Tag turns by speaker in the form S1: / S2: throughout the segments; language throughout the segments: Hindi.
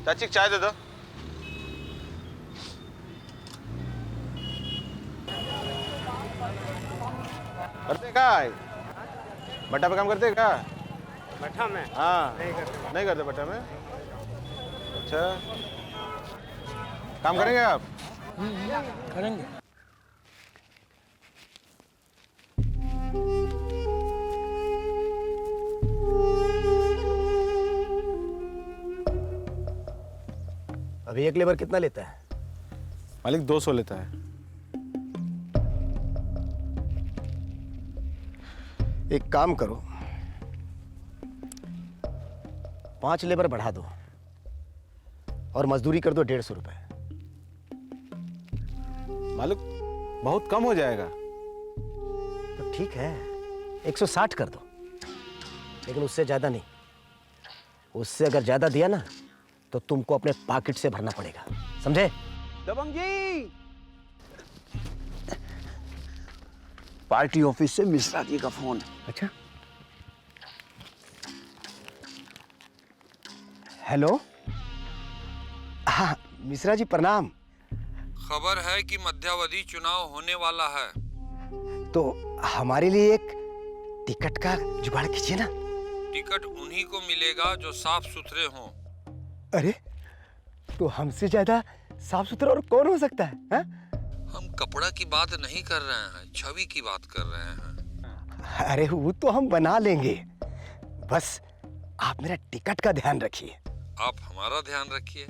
S1: चाची चाय दे दो। करते क्या भट्टा पे काम करते क्या?
S2: भट्टा में?
S1: हाँ नहीं करते भट्टा में। अच्छा काम करेंगे आप?
S2: करेंगे।
S3: अभी एक लेबर कितना लेता है?
S1: मालिक 200 लेता है।
S3: एक काम करो, 5 लेबर बढ़ा दो और मजदूरी कर दो 150 रुपए।
S1: मालिक बहुत कम हो जाएगा।
S3: तो ठीक है 160 कर दो, लेकिन उससे ज्यादा नहीं। उससे अगर ज्यादा दिया ना तो तुमको अपने पॉकेट से भरना पड़ेगा, समझे?
S2: दबंग जी,
S4: पार्टी ऑफिस से मिश्रा जी का फोन।
S3: अच्छा, हेलो। हाँ मिश्रा जी प्रणाम।
S5: खबर है कि मध्यावधि चुनाव होने वाला है,
S3: तो हमारे लिए एक टिकट का जुगाड़ कीजिए ना।
S5: टिकट उन्हीं को मिलेगा जो साफ सुथरे हों।
S3: अरे तो हमसे ज्यादा साफ सुथरा और कौन हो सकता है, हा?
S5: हम कपड़ा की बात नहीं कर रहे हैं, छवि की बात कर रहे हैं।
S3: अरे वो तो हम बना लेंगे, बस आप मेरा टिकट का ध्यान रखिए।
S5: आप हमारा ध्यान रखिए,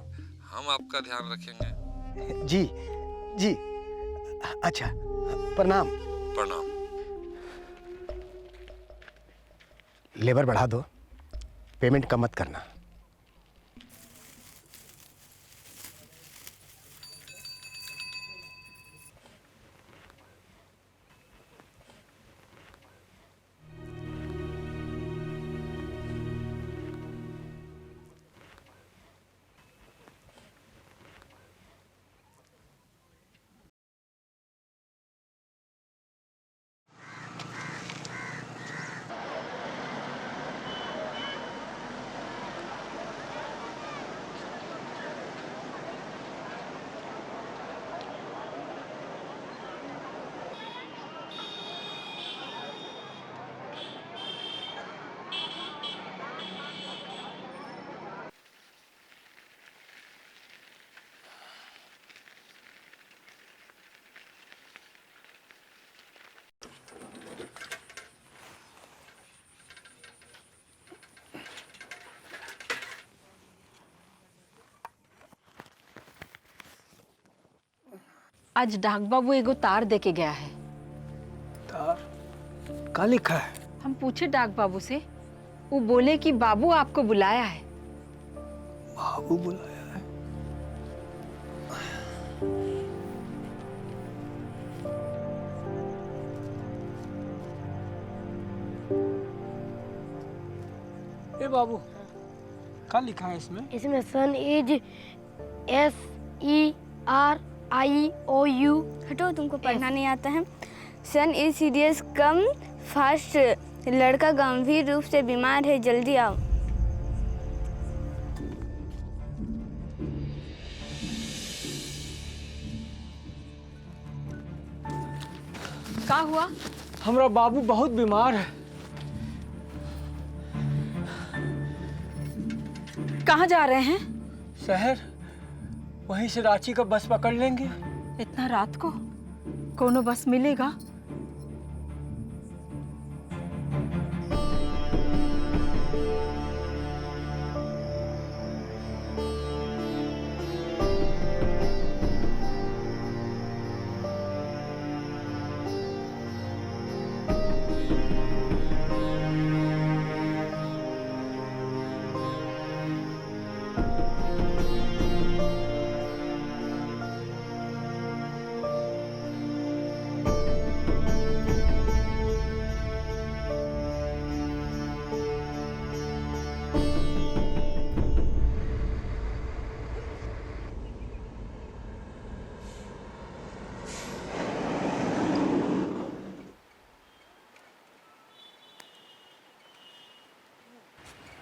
S5: हम आपका ध्यान रखेंगे।
S3: जी जी। अच्छा प्रणाम।
S5: प्रणाम।
S3: लेबर बढ़ा दो, पेमेंट कम मत करना।
S6: आज डाक बाबू एगो तार दे के गया है।
S2: तार का लिखा है?
S6: हम पूछे डाक बाबू से, वो बोले कि बाबू आपको बुलाया है।
S2: बाबू बुलाया है? ए बाबू, क्या लिखा है इसमें?
S7: इसमें सन इज SERIOU।
S8: हटो, तुमको पढ़ना नहीं आता है। सन इज सीरियस कम फास्ट। लड़का गंभीर रूप से बीमार है, जल्दी आओ।
S6: का हुआ?
S2: हमारा बाबू बहुत बीमार है।
S6: कहाँ जा रहे हैं?
S2: शहर, वहीं से रांची का बस पकड़ लेंगे।
S6: इतना रात को कोनो बस मिलेगा?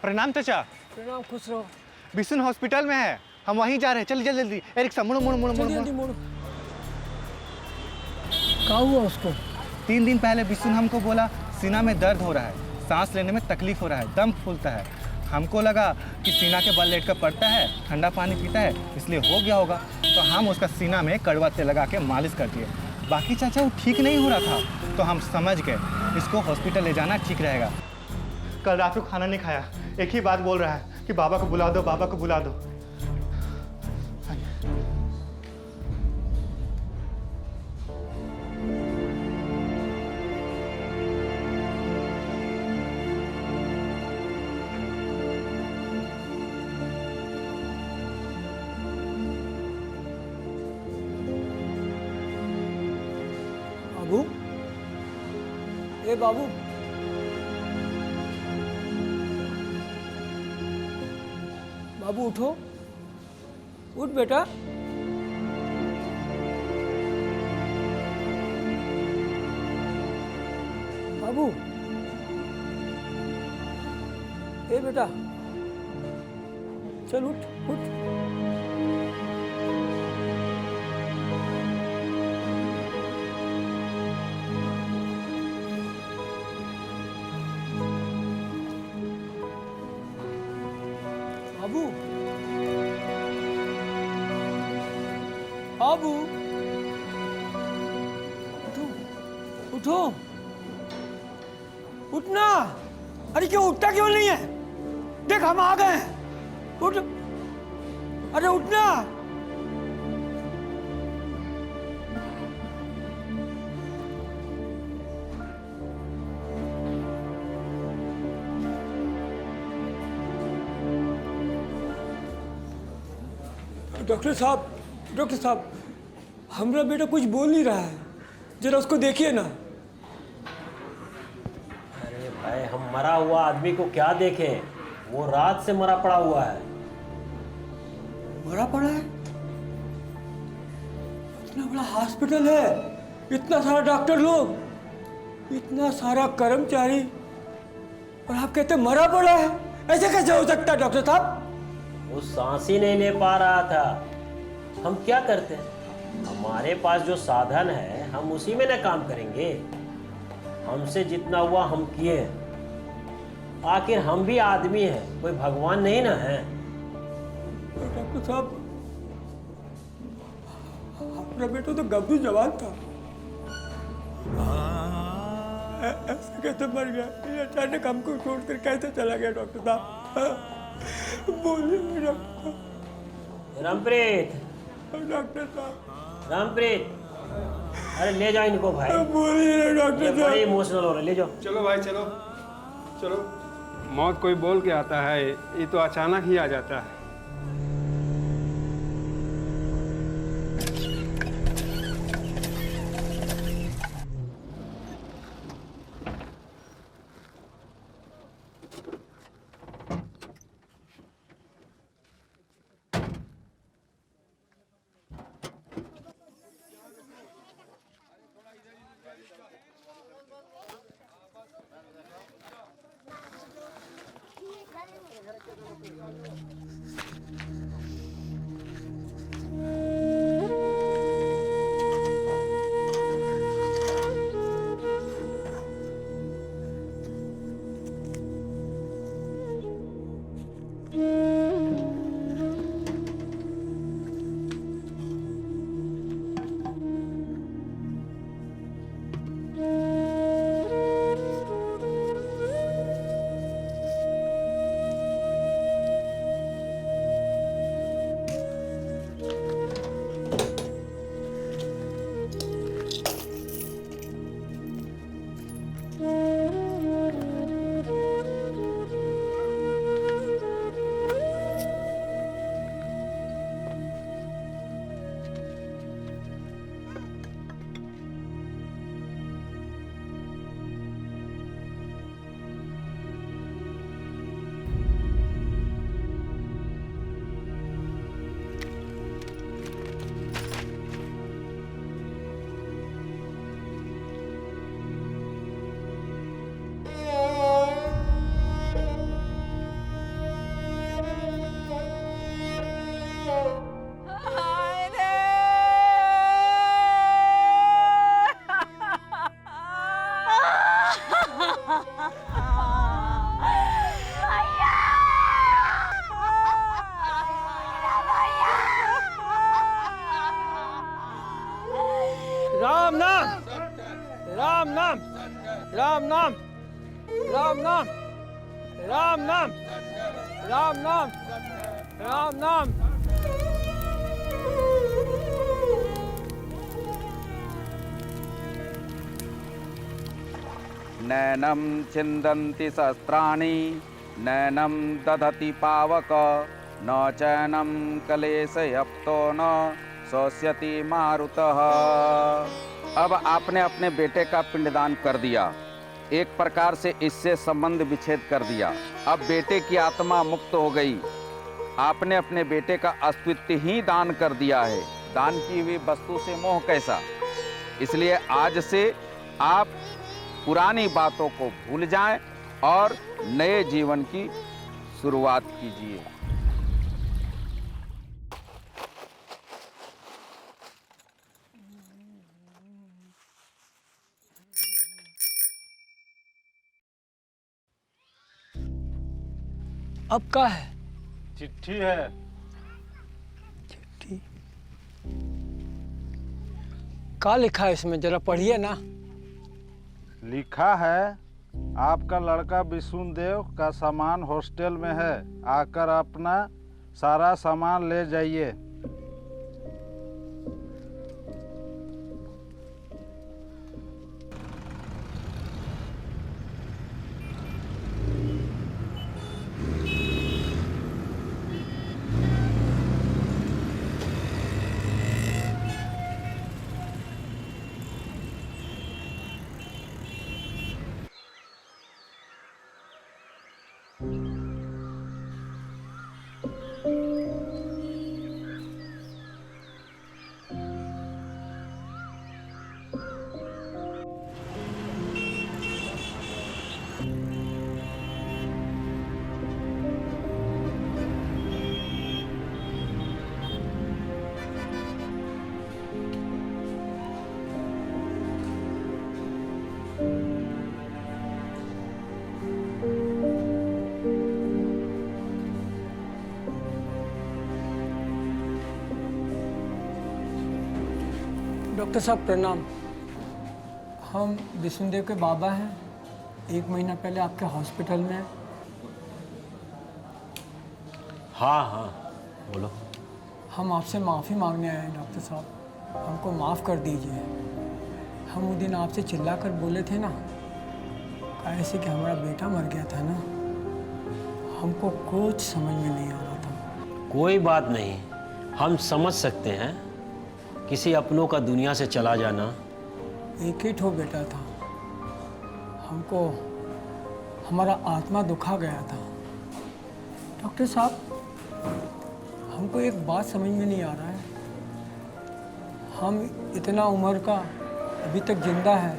S1: प्रणाम चाचा।
S2: प्रणाम, खुश रहो।
S1: बिशुन हॉस्पिटल में है, हम वहीं जा रहे हैं। चल जल्दी जल्दी। ए रिक्शा, मुड़ो मुड़ो मुड़ो मुड़ो
S2: जल्दी मुड़ो। क्या हुआ उसको?
S1: 3 दिन पहले बिशुन हमको बोला सीना में दर्द हो रहा है, सांस लेने में तकलीफ हो रहा है, दम फूलता है। हमको लगा कि सीना के बल लेट कर पड़ता है, ठंडा पानी पीता है, इसलिए हो गया होगा। तो हम उसका सीना में कड़वा तेल लगा के मालिश कर दिए। बाकी चाचा वो ठीक नहीं हो रहा था, तो हम समझ गए इसको हॉस्पिटल ले जाना ठीक रहेगा। कल रात को खाना नहीं खाया, एक ही बात बोल रहा है कि बाबा को बुला दो, बाबा को बुला दो।
S2: बाबू, ए बाबू, बाबू उठो, उठ बेटा। बाबू, ए बेटा, चल उठ उठ। बाबू, बाबू, उठो, उठो, उठना। अरे क्यों उठता क्यों नहीं है? देख हम आ गए हैं, उठ। अरे उठना। डॉक्टर साहब, हमारा बेटा कुछ बोल नहीं रहा है, जरा उसको देखिए ना।
S9: अरे भाई, हम मरा हुआ आदमी को क्या देखें? वो रात से मरा पड़ा हुआ है।
S2: मरा पड़ा है? इतना बड़ा हॉस्पिटल है, इतना सारा डॉक्टर लोग, इतना सारा कर्मचारी, और आप कहते मरा पड़ा है? ऐसे कैसे हो सकता है डॉक्टर साहब?
S9: वो सांस ही नहीं ले पा रहा था। हम क्या करते हैं? हमारे पास जो साधन है हम उसी में ना काम करेंगे। हमसे जितना हुआ हम किए। आखिर हम भी आदमी हैं, कोई भगवान नहीं ना है।
S2: डॉक्टर साहब, अपना बेटा तो गब्बू जवान था, ऐसे कैसे मर गया? ये अचानक हमको छोड़कर कैसे चला गया डॉक्टर साहब? बोलिए डॉक्टर साहब।
S9: रामप्रीत,
S2: डॉक्टर साहब,
S9: रामप्रीत, अरे ले जाओ इनको भाई,
S2: बोलिए ना
S9: ये
S2: डॉक्टर
S9: बड़े
S2: साहब।
S9: इमोशनल हो रहे, ले जाओ।
S7: चलो भाई चलो चलो। मौत कोई बोल के आता है, ये तो अचानक ही आ जाता है।
S2: राम नाम, राम नाम, राम नाम, राम नाम, राम नाम, राम नाम, राम नाम।
S10: नैनं छिन्दन्ति शस्त्राणि, नैनं दधति पावक, न चैनं कलेशयप्तो न शोष्यति मारुतः। अब आपने अपने बेटे का पिंडदान कर दिया, एक प्रकार से इससे संबंध विच्छेद कर दिया। अब बेटे की आत्मा मुक्त हो गई। आपने अपने बेटे का अस्तित्व ही दान कर दिया है। दान की हुई वस्तु से मोह कैसा? इसलिए आज से आप पुरानी बातों को भूल जाएं और नए जीवन की शुरुआत कीजिए।
S2: अब क्या है?
S7: चिट्ठी है।
S2: चिट्ठी? क्या लिखा है इसमें, जरा पढ़िए ना।
S11: लिखा है, आपका लड़का विष्णुदेव का सामान हॉस्टल में है, आकर अपना सारा सामान ले जाइए।
S2: डॉक्टर साहब प्रणाम। हम विष्णुदेव के बाबा हैं। 1 महीना पहले आपके हॉस्पिटल में।
S9: हाँ हाँ बोलो।
S2: हम आपसे माफ़ी मांगने आए हैं डॉक्टर साहब, हमको माफ़ कर दीजिए। हम वो दिन आपसे चिल्लाकर बोले थे ना, ऐसे कि हमारा बेटा मर गया था ना, हमको कुछ समझ में नहीं आ रहा था।
S9: कोई बात नहीं, हम समझ सकते हैं। किसी अपनों का दुनिया से चला जाना।
S2: एक ही ठो बेटा था, हमको हमारा आत्मा दुखा गया था। डॉक्टर साहब, हमको एक बात समझ में नहीं आ रहा है, हम इतना उम्र का अभी तक जिंदा है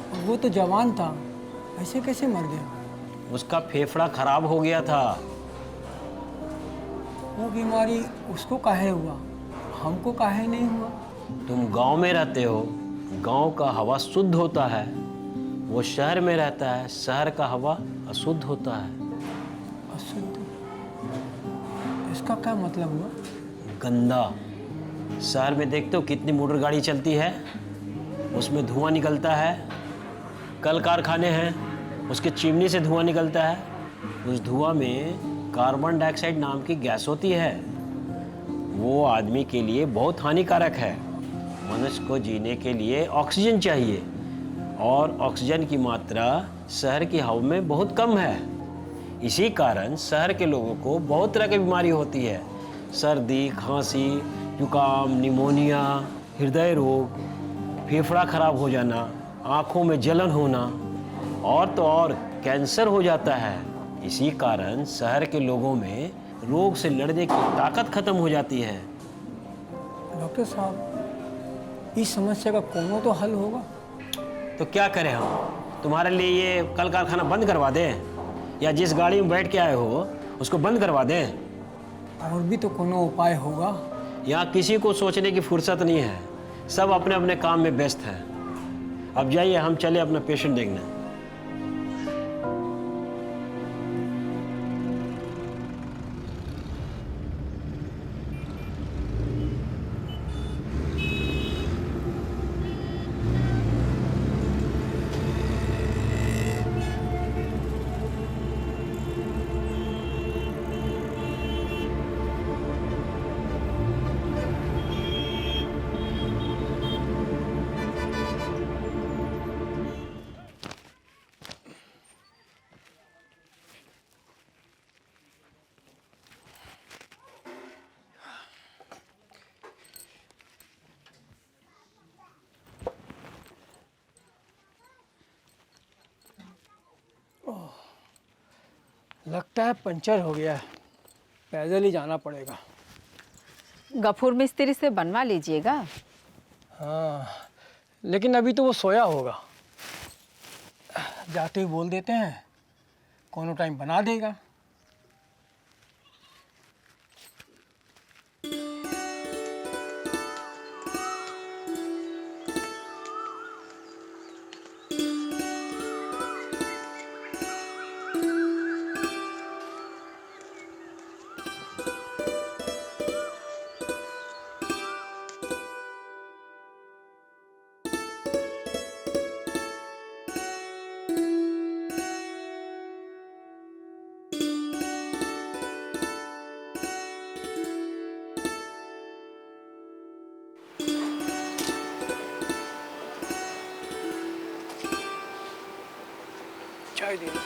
S2: और वो तो जवान था, ऐसे कैसे मर गया?
S9: उसका फेफड़ा खराब हो गया था।
S2: वो बीमारी उसको काहे हुआ, हमको काहे नहीं हुआ?
S9: तुम गांव में रहते हो, गांव का हवा शुद्ध होता है। वो शहर में रहता है, शहर का हवा अशुद्ध होता है।
S2: अशुद्ध? इसका क्या मतलब हुआ?
S9: गंदा। शहर में देखते हो कितनी मोटर गाड़ी चलती है, उसमें धुआं निकलता है। कल कारखाने हैं, उसके चिमनी से धुआं निकलता है। उस धुआं में कार्बन डाइऑक्साइड नाम की गैस होती है। वो आदमी के लिए बहुत हानिकारक है। मनुष्य को जीने के लिए ऑक्सीजन चाहिए और ऑक्सीजन की मात्रा शहर की हवा में बहुत कम है। इसी कारण शहर के लोगों को बहुत तरह की बीमारी होती है। सर्दी, खांसी, जुकाम, निमोनिया, हृदय रोग, फेफड़ा खराब हो जाना, आँखों में जलन होना और तो और कैंसर हो जाता है। इसी कारण शहर के लोगों में रोग से लड़ने की ताकत खत्म हो जाती है।
S2: डॉक्टर साहब, इस समस्या का कोनो तो हल होगा?
S9: तो क्या करें हम? तुम्हारे लिए ये कल कारखाना बंद करवा दें, या जिस गाड़ी में बैठ के आए हो उसको बंद करवा दें?
S2: और भी तो कोनो उपाय होगा।
S9: यहाँ किसी को सोचने की फुर्सत नहीं है, सब अपने अपने काम में व्यस्त हैं। अब जाइए, हम चले अपना पेशेंट देखने।
S2: लगता है पंचर हो गया है, पैदल ही जाना पड़ेगा।
S6: गफूर मिस्त्री से बनवा लीजिएगा।
S2: हाँ, लेकिन अभी तो वो सोया होगा। जाते ही बोल देते हैं, कोनो टाइम बना देगा। चाय दे दो।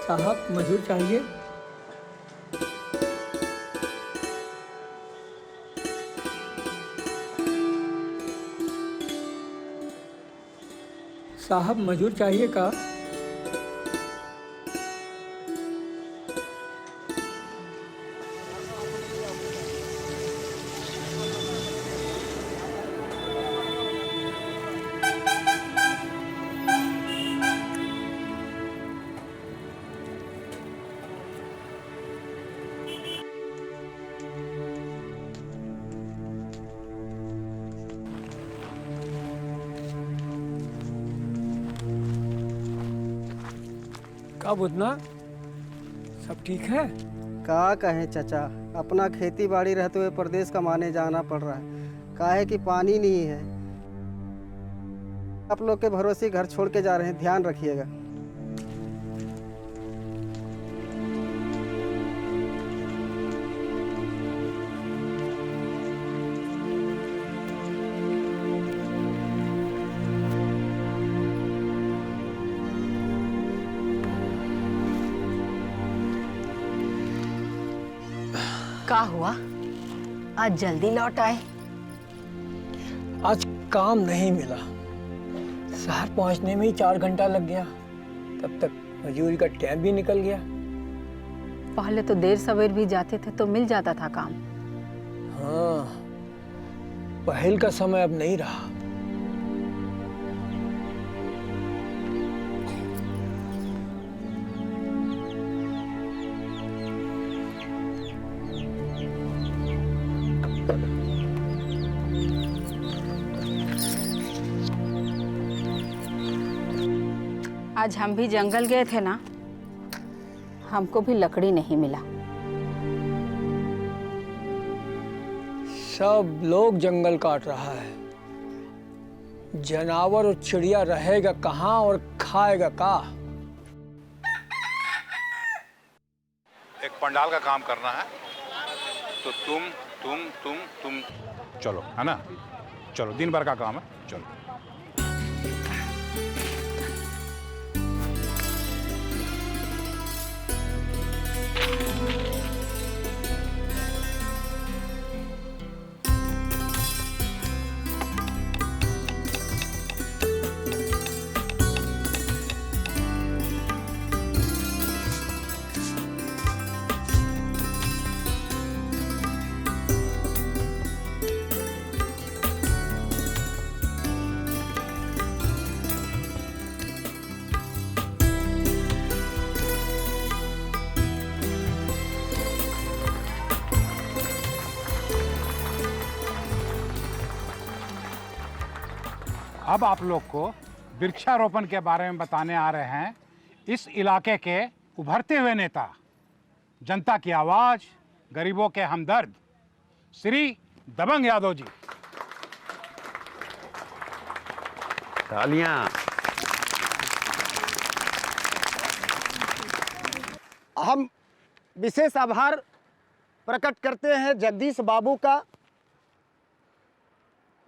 S2: साहब, मजदूर चाहिए? साहब, मजदूर चाहिए का? का बुधना सब ठीक है?
S12: का कहें चाचा, अपना खेती बाड़ी रहते हुए प्रदेश कमाने जाना पड़ रहा है। काहे कि पानी नहीं है। आप लोग के भरोसे घर छोड़ के जा रहे हैं, ध्यान रखिएगा।
S6: का हुआ? आज जल्दी लौट आए?
S2: आज काम नहीं मिला, शहर पहुंचने में ही 4 घंटा लग गया। तब तक मजदूरी का टाइम भी निकल गया।
S6: पहले तो देर सवेर भी जाते थे तो मिल जाता था काम।
S2: हाँ, पहल का समय अब नहीं रहा।
S6: आज हम भी जंगल गए थे ना, हमको भी लकड़ी नहीं मिला।
S2: सब लोग जंगल काट रहा है। जानवर और चिड़िया रहेगा कहाँ और खाएगा का?
S11: एक पंडाल का काम करना है, तो तुम चलो, है ना? चलो, दिन भर का काम है, चलो। अब आप लोग को वृक्षारोपण के बारे में बताने आ रहे हैं इस इलाके के उभरते हुए नेता, जनता की आवाज, गरीबों के हमदर्द, श्री दबंग यादव जी।
S4: तालियां।
S12: हम विशेष आभार प्रकट करते हैं जगदीश बाबू का,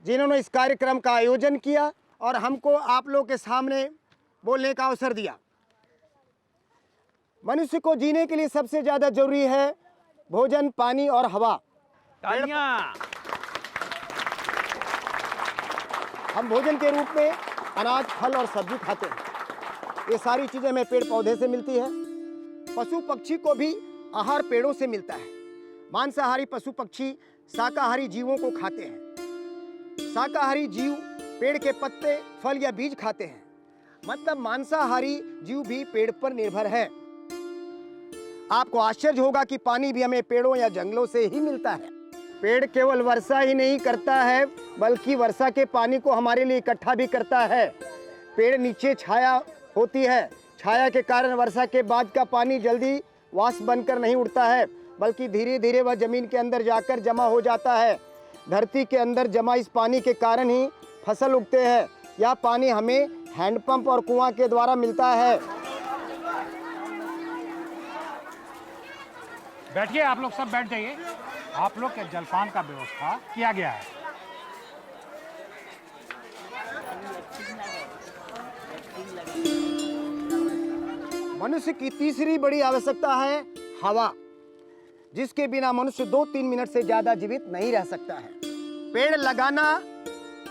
S12: जिन्होंने इस कार्यक्रम का आयोजन किया और हमको आप लोगों के सामने बोलने का अवसर दिया। मनुष्य को जीने के लिए सबसे ज़्यादा जरूरी है भोजन, पानी और हवा।
S4: तालियां।
S12: हम भोजन के रूप में अनाज, फल और सब्जी खाते हैं। ये सारी चीज़ें हमें पेड़ पौधे से मिलती है। पशु पक्षी को भी आहार पेड़ों से मिलता है। मांसाहारी पशु पक्षी शाकाहारी जीवों को खाते हैं। शाकाहारी जीव पेड़ के पत्ते, फल या बीज खाते हैं। मतलब मांसाहारी जीव भी पेड़ पर निर्भर है। आपको आश्चर्य होगा कि पानी भी हमें पेड़ों या जंगलों से ही मिलता है। पेड़ केवल वर्षा ही नहीं करता है, बल्कि वर्षा के पानी को हमारे लिए इकट्ठा भी करता है। पेड़ नीचे छाया होती है, छाया के कारण वर्षा के बाद का पानी जल्दी वाष्प बनकर नहीं उड़ता है, बल्कि धीरे धीरे वह जमीन के अंदर जाकर जमा हो जाता है। धरती के अंदर जमा इस पानी के कारण ही फसल उगते हैं। यह पानी हमें हैंडपंप और कुआं के द्वारा मिलता है।
S11: बैठिए, आप लोग सब बैठ जाइए। आप लोग के जलपान का व्यवस्था किया गया है।
S12: मनुष्य की तीसरी बड़ी आवश्यकता है हवा, जिसके बिना मनुष्य 2-3 मिनट से ज्यादा जीवित नहीं रह सकता है। पेड़ लगाना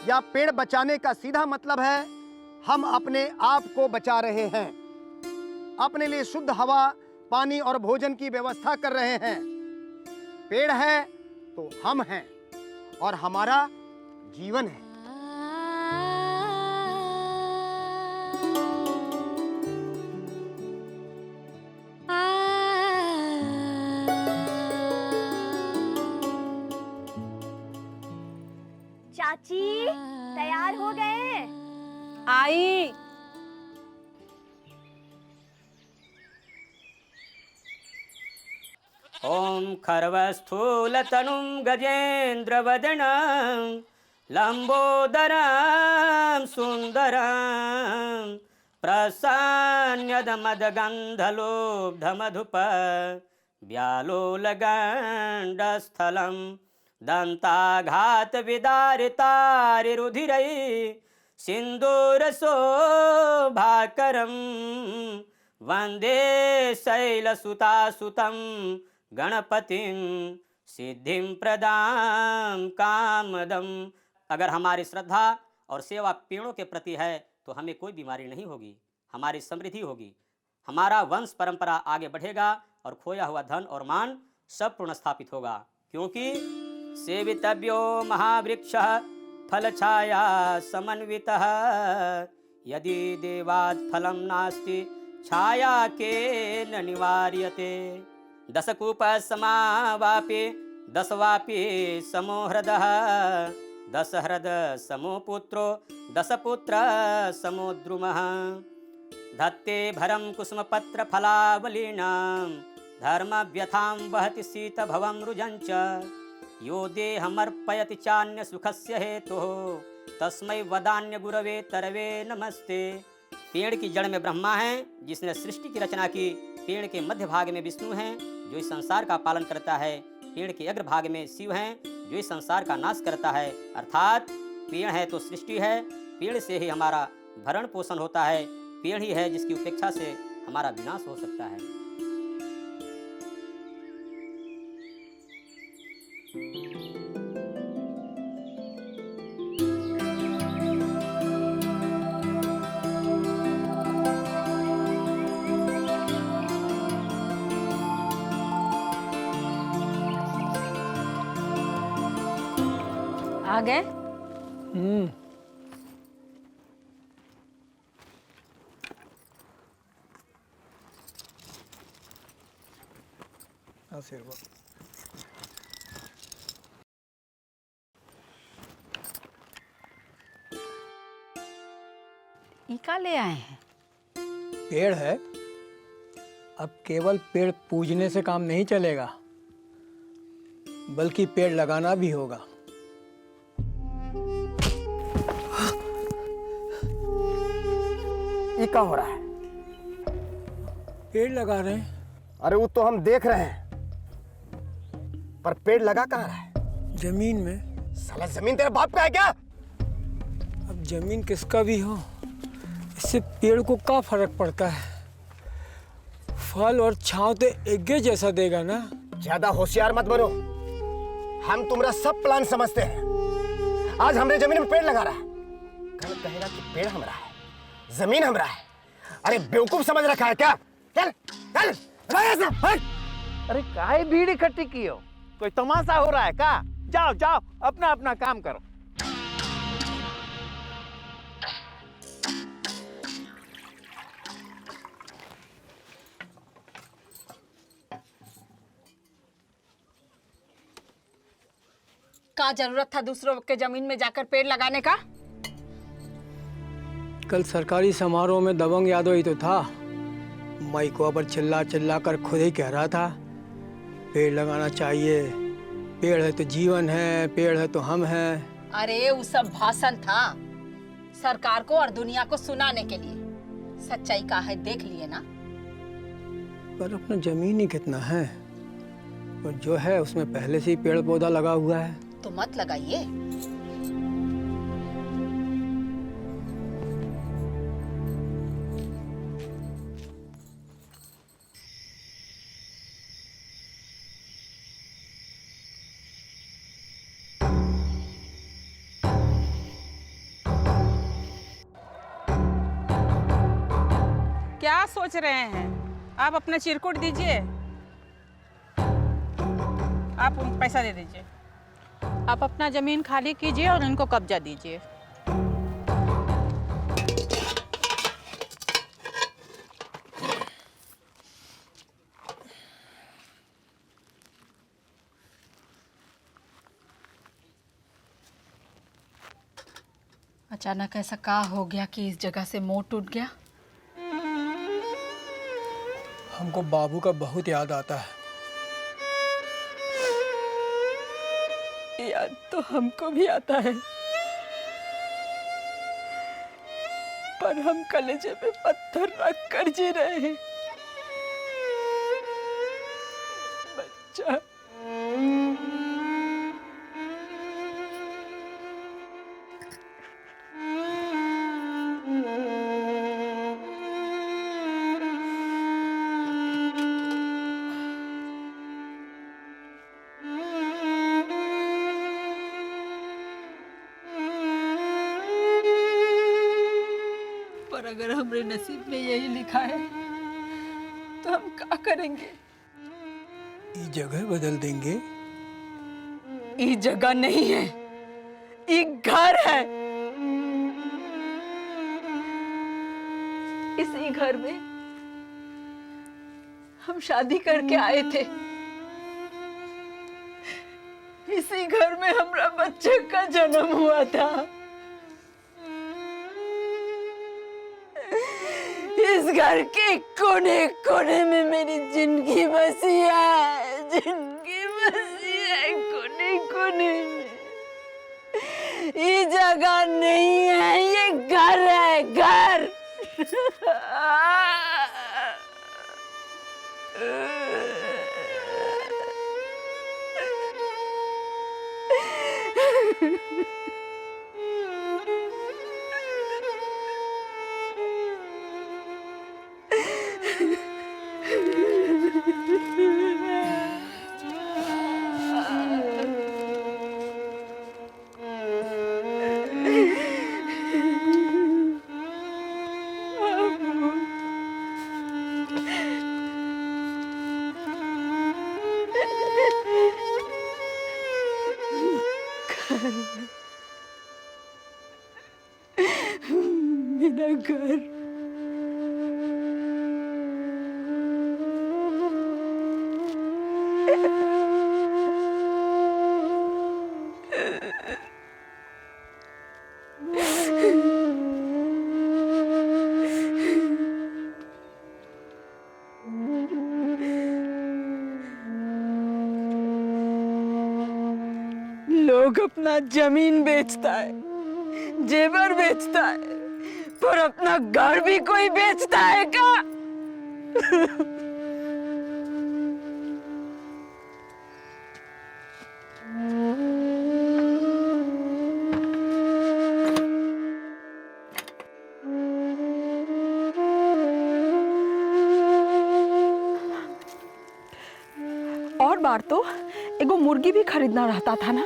S12: या पेड़ बचाने का सीधा मतलब है हम अपने आप को बचा रहे हैं, अपने लिए शुद्ध हवा, पानी और भोजन की व्यवस्था कर रहे हैं। पेड़ है तो हम हैं और हमारा जीवन है।
S8: चाची तैयार हो गए?
S6: आई।
S13: ओम खर्वस्थूलतनुं गजेन्द्रवदनं लंबोदरं सुंदरं प्रसन्नदमदगन्धलोब्धमधुप व्यालोलगण्डस्थलं दन्ताघातविदारितारिरुधिरै सिन्दूरशोभाकरं वन्दे शैलसुतासुतं गणपतिं सिद्धिं प्रदां कामदम्। अगर हमारी श्रद्धा और सेवा पेड़ों के प्रति है तो हमें कोई बीमारी नहीं होगी, हमारी समृद्धि होगी, हमारा वंश परंपरा आगे बढ़ेगा और खोया हुआ धन और मान सब पुनर्स्थापित होगा। क्योंकि सेवितव्यो महावृक्षः फलछाया समन्वितः यदि देवात् फलं नास्ति छाया के न निवार्यते। दशकूपसमावापि दशवापि समो हृदः दशहृद समो पुत्रो दशपुत्र समो द्रुमः धत्ते भरं कुसुमपत्र फलावलीनां धर्मव्यथां वहति शीतभवं रुजञ्च यो देहमर्पयति चान्य सुखस्य हेतुः तस्मै वदान्य गुरवे तरवे नमस्ते। पेड़ की जड़ में ब्रह्मा है जिसने सृष्टि की रचना की। पेड़ के मध्य भाग में विष्णु हैं जो इस संसार का पालन करता है। पेड़ के अग्र भाग में शिव हैं जो इस संसार का नाश करता है। अर्थात पेड़ है तो सृष्टि है, पेड़ से ही हमारा भरण पोषण होता है, पेड़ ही है जिसकी उपेक्षा से हमारा विनाश हो सकता है।
S6: आ गए?
S2: आशीर्वाद।
S6: इका ले आए हैं?
S2: पेड़ है, अब केवल पेड़ पूजने से काम नहीं चलेगा, बल्कि पेड़ लगाना भी होगा।
S12: ये क्या हो रहा है?
S2: पेड़ लगा रहे हैं।
S12: अरे वो तो हम देख रहे हैं, पर पेड़ लगा कहाँ रहा है?
S2: जमीन में।
S12: साला जमीन तेरे बाप का है क्या?
S2: अब जमीन किसका भी हो, इससे पेड़ को क्या फर्क पड़ता है? फल और छांव तो एक जैसा देगा ना।
S12: ज्यादा होशियार मत बनो, हम तुम्हारा सब प्लान समझते हैं। आज हमने जमीन में पेड़ लगा रहा है, कल कहेगा कि पेड़ हमरा है, जमीन हमरा है। अरे बेवकूफ समझ रखा है क्या? चल चल हट।
S4: अरे काहे भीड़ इकट्ठी की हो? कोई तमाशा हो रहा है का? जाओ जाओ अपना अपना काम करो।
S6: क्या जरूरत था दूसरों के जमीन में जाकर पेड़ लगाने का?
S2: कल सरकारी समारोह में दबंग यादव ही तो था, माइकों पर चिल्ला चिल्ला कर खुद ही कह रहा था पेड़ लगाना चाहिए, पेड़ है तो जीवन है, पेड़ है तो हम हैं।
S6: अरे वो सब भाषण था, सरकार को और दुनिया को सुनाने के लिए। सच्चाई का है देख लिए ना।
S2: पर अपना जमीन ही कितना है, और जो है उसमें पहले से ही पेड़ पौधा लगा हुआ है।
S6: तो मत लगाइए।
S14: क्या सोच रहे हैं? आप अपना चिरकुट दीजिए, आप उनको पैसा दे दीजिए। आप अपना जमीन खाली कीजिए और उनको कब्जा दीजिए।
S6: अचानक ऐसा क्या हो गया कि इस जगह से मोह टूट गया?
S2: हमको बाबू का बहुत याद आता है।
S15: की याद तो हमको भी आता है, पर हम कलेजे पे पत्थर रख कर जी रहे हैं। बच्चा पर अगर हमारे नसीब में यही लिखा है तो हम क्या करेंगे?
S2: ये जगह बदल देंगे।
S15: ये जगह नहीं है, ये घर है। इसी घर में हम शादी करके आए थे। इसी घर में हमारा बच्चे का जन्म हुआ था। इस घर के कोने कोने में मेरी जिंदगी बसी है, जिंदगी बसी है कोने कोने में। ये जगह नहीं है, ये घर है, घर। मेरा घर। लोग अपना जमीन बेचता है, जेवर बेचता है, पर अपना घर भी कोई बेचता है क्या? और बार तो एगो मुर्गी भी खरीदना रहता था ना,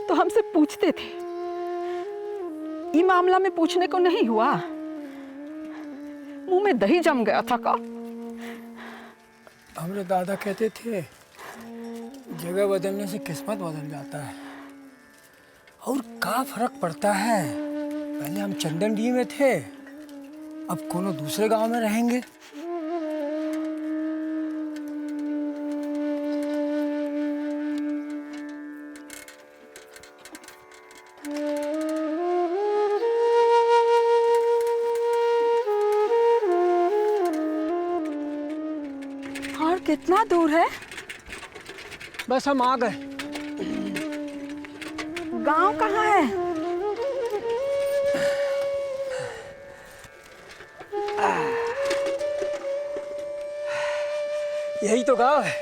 S15: तो हमसे पूछते थे। ये मामला में पूछने को नहीं हुआ, मुंह में दही जम गया था का?
S2: हमारे दादा कहते थे जगह बदलने से किस्मत बदल जाता है। और क्या फर्क पड़ता है, पहले हम चंदनडी में थे, अब कोनो दूसरे गांव में रहेंगे।
S15: और कितना दूर है?
S2: बस हम आ गए।
S15: गांव कहाँ है?
S2: यही तो गांव है।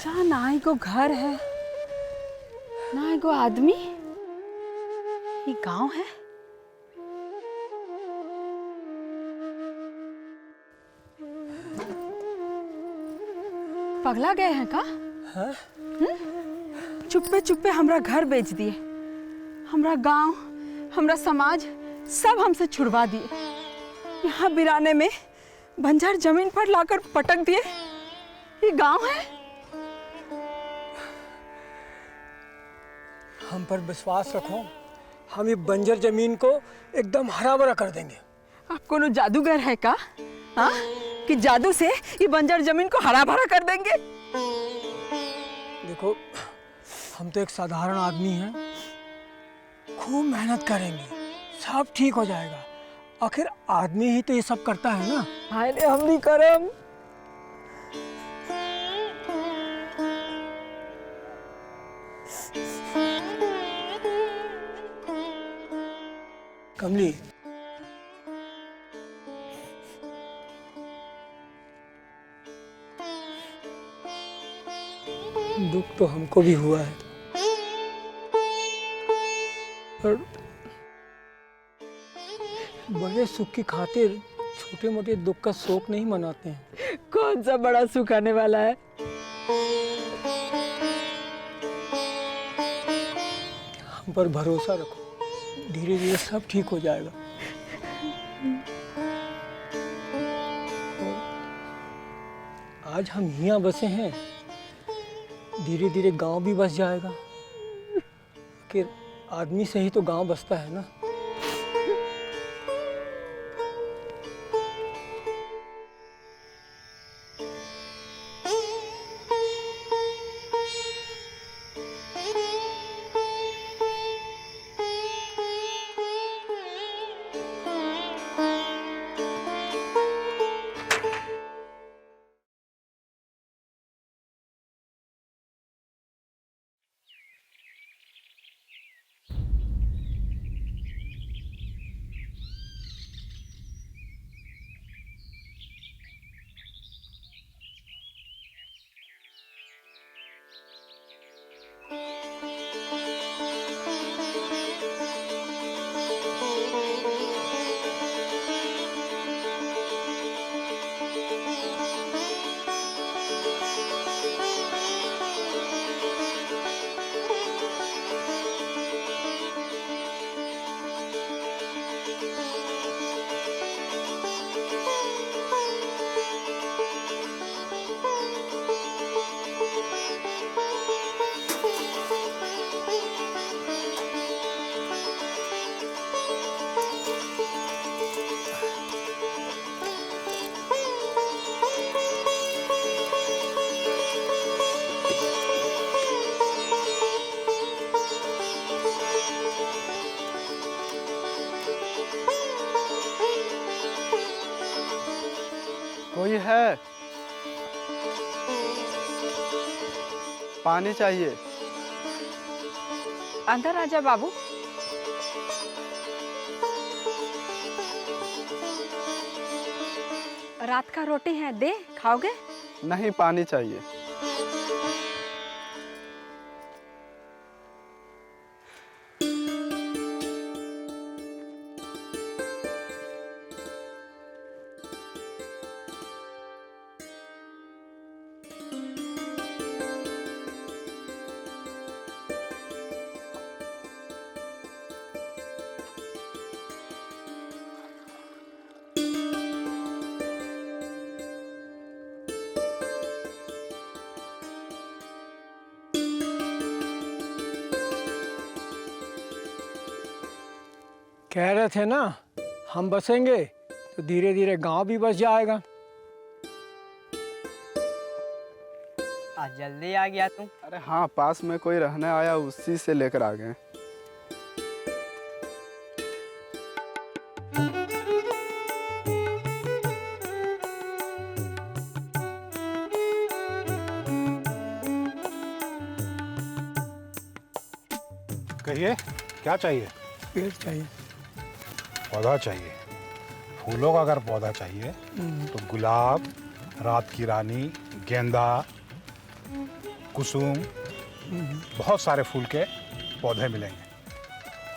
S15: जहाँ ना ही को घर है, ना ही को आदमी। ये गांव है? पगला गए हैं का?
S2: हाँ?
S15: चुप्पे चुप्पे हमरा घर बेच दिए, हमरा गांव, हमरा समाज सब हमसे छुड़वा दिए। यहाँ बिराने में बंजर जमीन पर लाकर पटक दिए। ये गांव है?
S2: हम पर विश्वास रखो, हम ये बंजर जमीन को एकदम हरा भरा कर देंगे।
S15: आप कोनो जादूगर है का? हाँ? कि जादू से ये बंजर जमीन को हरा भरा कर देंगे?
S2: देखो, हम तो एक साधारण आदमी हैं, खूब मेहनत करेंगे, सब ठीक हो जाएगा। आखिर आदमी ही तो ये सब करता है ना।
S15: हाय रे हम नहीं करम।
S2: कमली, दुख तो हमको भी हुआ है, पर बड़े सुख की खातिर छोटे मोटे दुख का शोक नहीं मनाते हैं।
S15: कौन सा बड़ा सुख आने वाला है?
S2: हम पर भरोसा रखो, धीरे धीरे सब ठीक हो जाएगा। आज हम यहाँ बसे हैं, धीरे धीरे गांव भी बस जाएगा। आखिर आदमी से ही तो गांव बसता है ना।
S7: कोई है? पानी चाहिए।
S14: अंदर आजा बाबू। रात का रोटी है, दे, खाओगे?
S7: नहीं, पानी चाहिए।
S2: कह रहे थे ना, हम बसेंगे तो धीरे धीरे गांव भी बस जाएगा।
S16: आज जल्दी आ गया तुम।
S7: अरे हाँ, पास में कोई रहने आया, उसी से लेकर आ गए।
S11: कहिए, क्या चाहिए?
S2: पेड़ चाहिए।
S11: पौधा चाहिए? फूलों का अगर पौधा चाहिए तो गुलाब, रात की रानी, गेंदा, कुसुम, बहुत सारे फूल के पौधे मिलेंगे।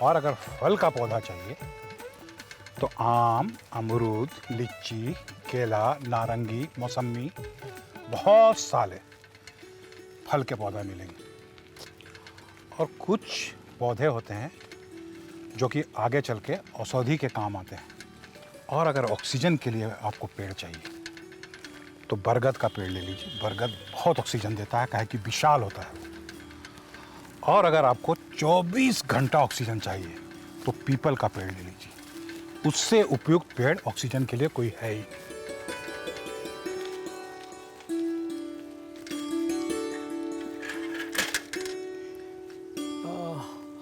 S11: और अगर फल का पौधा चाहिए तो आम, अमरूद, लीची, केला, नारंगी, मौसमी, बहुत सारे फल के पौधे मिलेंगे। और कुछ पौधे होते हैं जो कि आगे चल के औषधि के काम आते हैं। और अगर ऑक्सीजन के लिए आपको पेड़ चाहिए तो बरगद का पेड़ ले लीजिए। बरगद बहुत ऑक्सीजन देता है, काहे कि विशाल होता है। और अगर आपको 24 घंटा ऑक्सीजन चाहिए तो पीपल का पेड़ ले लीजिए। उससे उपयुक्त पेड़ ऑक्सीजन के लिए कोई है ही।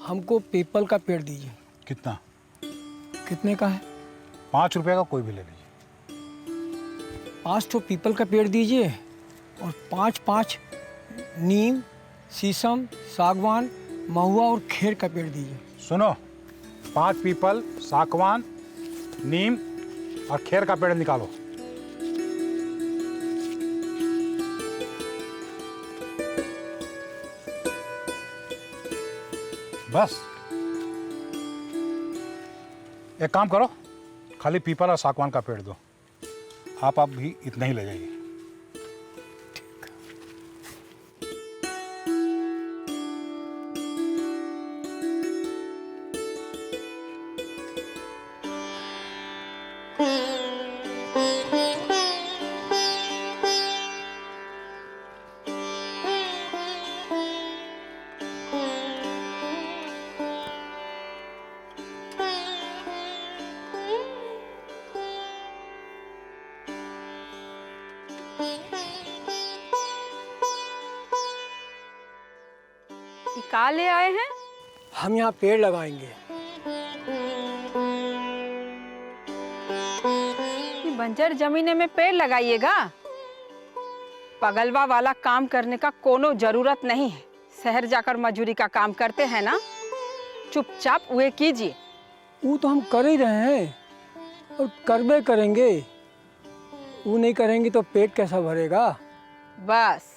S2: हमको पीपल का पेड़ दीजिए।
S11: कितना?
S2: कितने का है?
S11: 5 रुपए का कोई भी ले लीजिए।
S2: 5 तो पीपल का पेड़ दीजिए और 5 नीम शीशम, सागवान, महुआ और खेर का पेड़ दीजिए।
S11: सुनो, 5 पीपल, सागवान, नीम और खेर का पेड़ निकालो। बस एक काम करो, खाली पीपल और सागवान का पेड़ दो। आप भी इतना ही ले जाइए।
S14: का ले आए हैं?
S2: हम यहाँ पेड़ लगाएंगे।
S14: ये बंजर जमीने में पेड़ लगाइएगा? पगलवा वाला काम करने का कोनो जरूरत नहीं है। शहर जाकर मजूरी का काम करते हैं ना, चुपचाप वे कीजिए।
S2: वो तो हम कर ही रहे हैं और करबे करेंगे। वो नहीं करेंगे तो पेट कैसा भरेगा?
S14: बस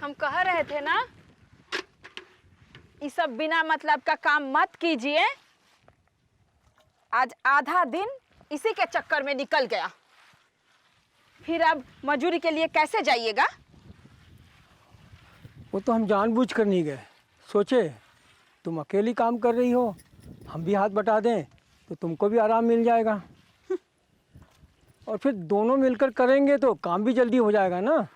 S14: हम कह रहे थे ना, ये सब बिना मतलब का काम मत कीजिए। आज आधा दिन इसी के चक्कर में निकल गया, फिर अब मजूरी के लिए कैसे जाइएगा?
S2: वो तो हम जानबूझकर नहीं गए। सोचे तुम अकेली काम कर रही हो, हम भी हाथ बटा दें तो तुमको भी आराम मिल जाएगा। और फिर दोनों मिलकर करेंगे तो काम भी जल्दी हो जाएगा ना।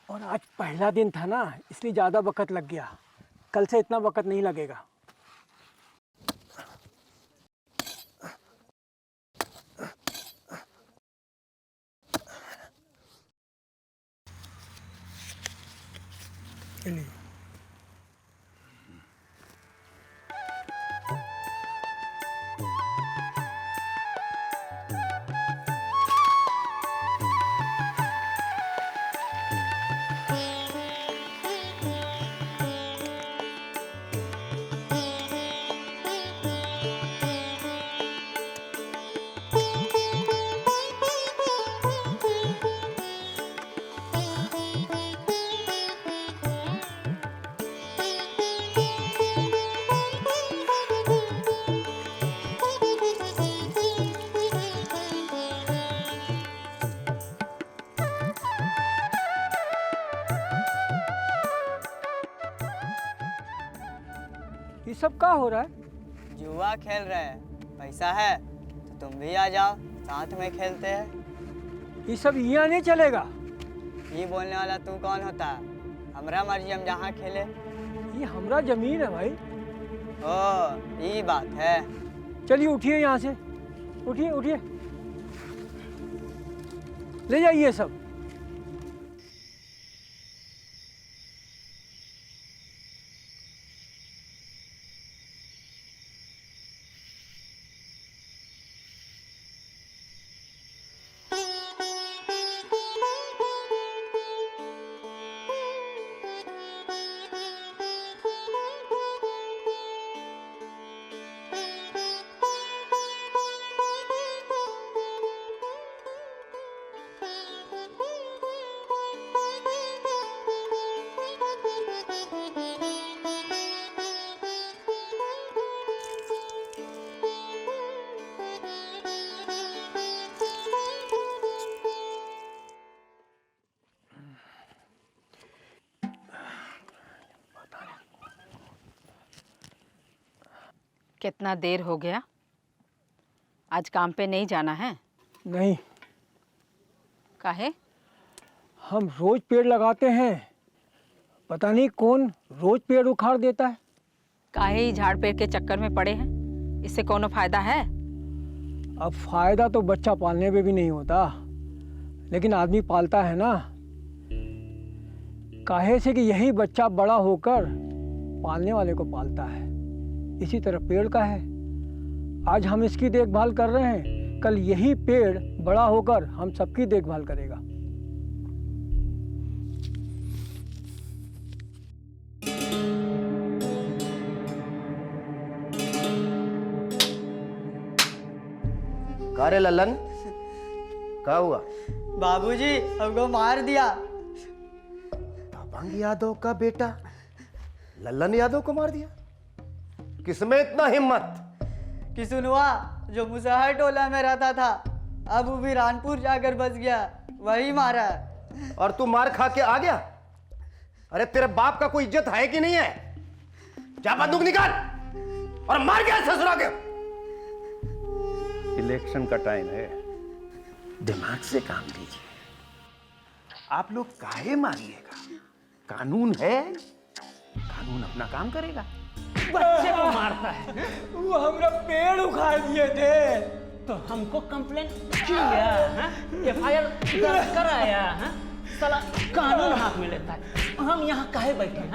S2: और आज पहला दिन था ना, इसलिए ज़्यादा वक़्त लग गया। कल से इतना वक़्त नहीं लगेगा। चलिए। ये सब क्या हो रहा है?
S16: जुआ खेल रहे हैं। पैसा है तो तुम भी आ जाओ, साथ में खेलते हैं।
S2: ये सब यहाँ नहीं चलेगा।
S16: ये बोलने वाला तू कौन होता है? हमरा मर्जी, हम जहाँ खेले।
S2: ये हमारा जमीन है भाई।
S16: ओ, ये बात है।
S2: चलिए उठिए यहाँ से, उठिए उठिए, ले जाइए सब।
S14: कितना देर हो गया? आज काम पे नहीं जाना है?
S2: नहीं।
S14: काहे?
S2: हम रोज पेड़ लगाते हैं, पता नहीं कौन रोज पेड़ उखाड़ देता है।
S14: काहे ही झाड़ पेड़ के चक्कर में पड़े हैं? इससे कोनो फायदा है?
S2: अब फायदा तो बच्चा पालने में भी नहीं होता, लेकिन आदमी पालता है ना। काहे से कि यही बच्चा बड़ा होकर पालने वाले को पालता है। इसी तरह पेड़ का है। आज हम इसकी देखभाल कर रहे हैं, कल यही पेड़ बड़ा होकर हम सबकी देखभाल करेगा।
S3: का रे लल्लन, क्या हुआ?
S16: बाबूजी हमको मार दिया।
S3: दबंग यादव का बेटा लल्लन यादव को मार दिया? किसमें इतना हिम्मत?
S16: किसुनवा जो मुसहर टोला में रहता था, अब वो भी रानपुर जाकर बस गया, वही मारा।
S3: और तू मार खा के आ गया? अरे तेरे बाप का कोई इज्जत है कि नहीं है? जा बंदूक निकाल और मार गया ससुरा के।
S4: इलेक्शन का टाइम है, दिमाग से काम लीजिए। आप लोग काहे मारिएगा? कानून है, कानून अपना काम करेगा।
S9: बच्चे को मारता है।
S2: वो हमारा पेड़ उखाड़ दिए थे
S9: तो हमको कंप्लेंट किया, FIR दर्ज कराया। साला कानून हाथ में लेता है। हम यहाँ काहे बैठे हैं?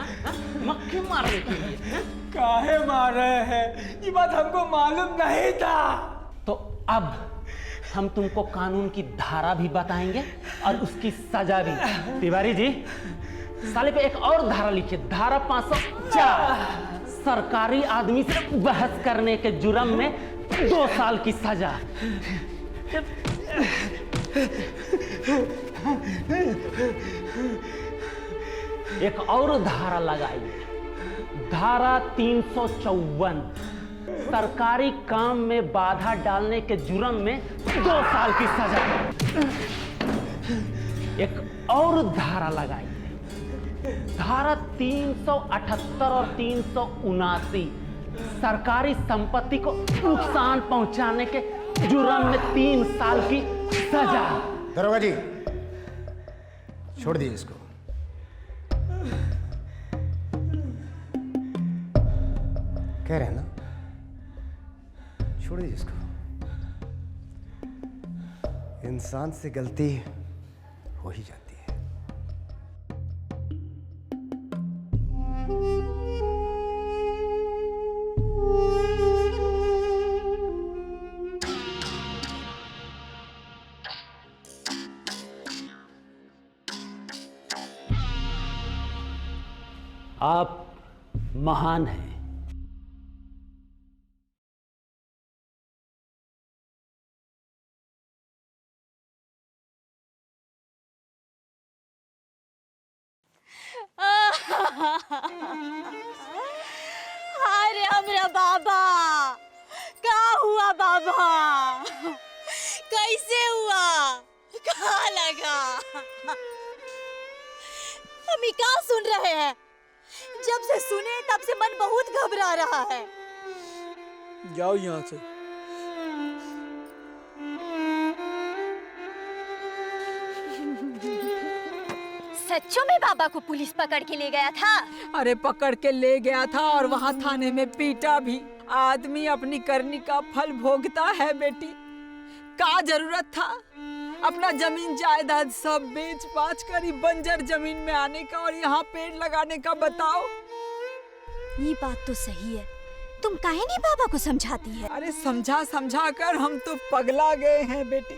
S9: मक्खी मारने के लिए।
S2: काहे मार रहे हैं? ये बात हमको मालूम नहीं था।
S9: तो अब हम तुमको कानून की धारा भी बताएंगे और उसकी सजा भी। तिवारी जी, साले पे एक और धारा लिखिए, धारा 504। सरकारी आदमी से बहस करने के जुर्म में 2 साल की सजा। एक और धारा लगाइए, धारा 354। सरकारी काम में बाधा डालने के जुर्म में 2 साल की सजा। एक और धारा लगाइए, धारा 378 और 379। सरकारी संपत्ति को नुकसान पहुंचाने के जुर्म में 3 साल की सजा।
S3: दरोगा जी, छोड़ दीजिए इसको। कह रहे हैं ना, छोड़ दीजिए इसको। इंसान से गलती हो ही जाती है।
S17: आप महान हैं।
S15: अरे हमरा बाबा, क्या हुआ बाबा? कैसे हुआ? कहाँ लगा? हम ये क्या सुन रहे हैं? जब से सुने तब से मन बहुत घबरा रहा है।
S2: जाओ यहाँ से।
S15: सच्चों में बाबा को पुलिस पकड़ के ले गया था?
S14: अरे पकड़ के ले गया था और वहाँ थाने में पीटा भी। आदमी अपनी करनी का फल भोगता है बेटी। क्या जरूरत था अपना जमीन जायदाद सब बेच बाच कर ही बंजर जमीन में आने का और यहाँ पेड़ लगाने का? बताओ।
S15: ये बात तो सही है, तुम काहे नहीं बाबा को समझाती है?
S14: अरे समझा समझा कर हम तो पगला गए हैं बेटी।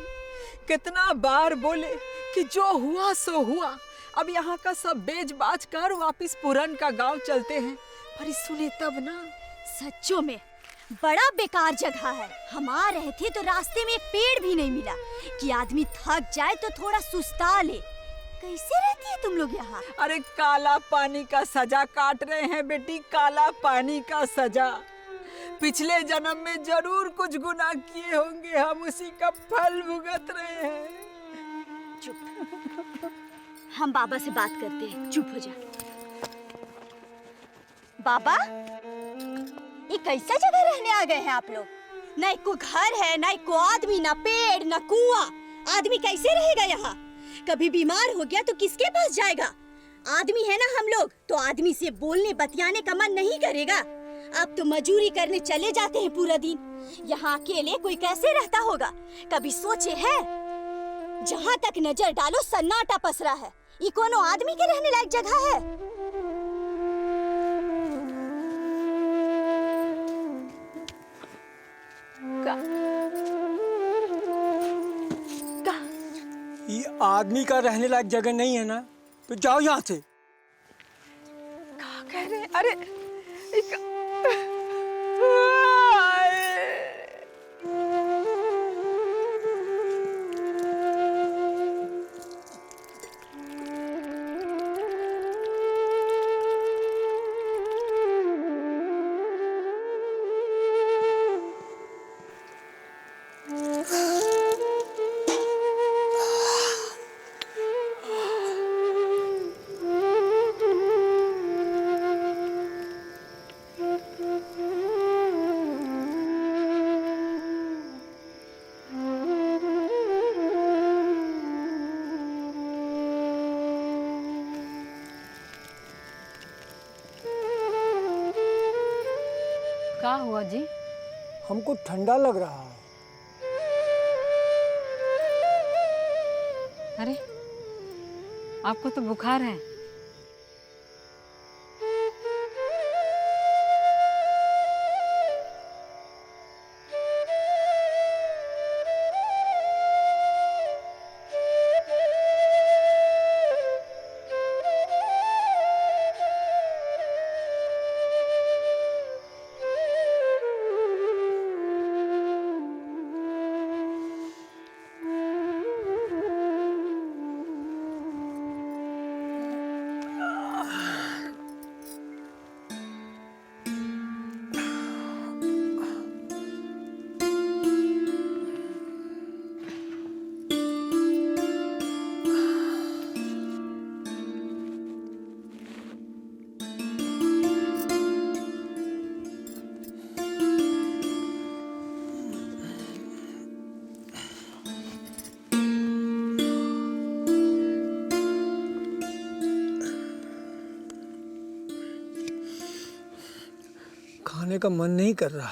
S14: कितना बार बोले कि जो हुआ सो हुआ, अब यहाँ का सब बेच बाच कर वापिस पुरन का गांव चलते हैं। पर सुने तब ना।
S15: सच्चों में बड़ा बेकार जगह है। हम आ रहे थे तो रास्ते में एक पेड़ भी नहीं मिला कि आदमी थक जाए तो थोड़ा सुस्ता ले। कैसे रहती है तुम लोग यहाँ?
S14: अरे काला पानी का सजा काट रहे हैं बेटी, काला पानी का सजा। पिछले जन्म में जरूर कुछ गुनाह किए होंगे, हम उसी का फल भुगत रहे हैं।
S15: चुप। हम बाबा से बात करते हैं, चुप हो जा। बाबा, ये कैसा जगह रहने आ गए हैं आप लोग? न को घर है, न को आदमी, न पेड़, न कुआं। आदमी कैसे रहेगा यहाँ? कभी बीमार हो गया तो किसके पास जाएगा? आदमी है ना हम लोग, तो आदमी से बोलने बतियाने का मन नहीं करेगा। आप तो मजूरी करने चले जाते हैं पूरा दिन। यहाँ अकेले कोई कैसे रहता होगा? कभी सोचे है? जहाँ तक नजर डालो सन्नाटा पसरा है। ये कोनो आदमी के रहने लायक जगह है?
S2: ये आदमी का रहने लायक जगह नहीं है ना, तो जाओ यहाँ से।
S14: क्या कह रहे? अरे
S18: क्या हुआ जी?
S2: हमको ठंडा लग रहा है।
S18: अरे आपको तो बुखार है।
S2: खाने का मन नहीं कर रहा।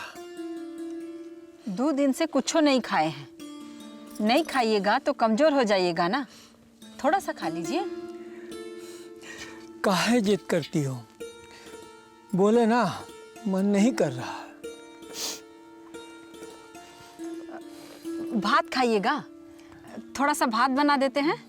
S14: 2 दिन से कुछ नहीं खाए हैं। नहीं खाइएगा तो कमजोर हो जाइएगा ना। थोड़ा सा खा लीजिए।
S2: काहे जिद करती हो? बोले ना, मन नहीं कर रहा।
S14: भात खाइएगा। थोड़ा सा भात बना देते हैं।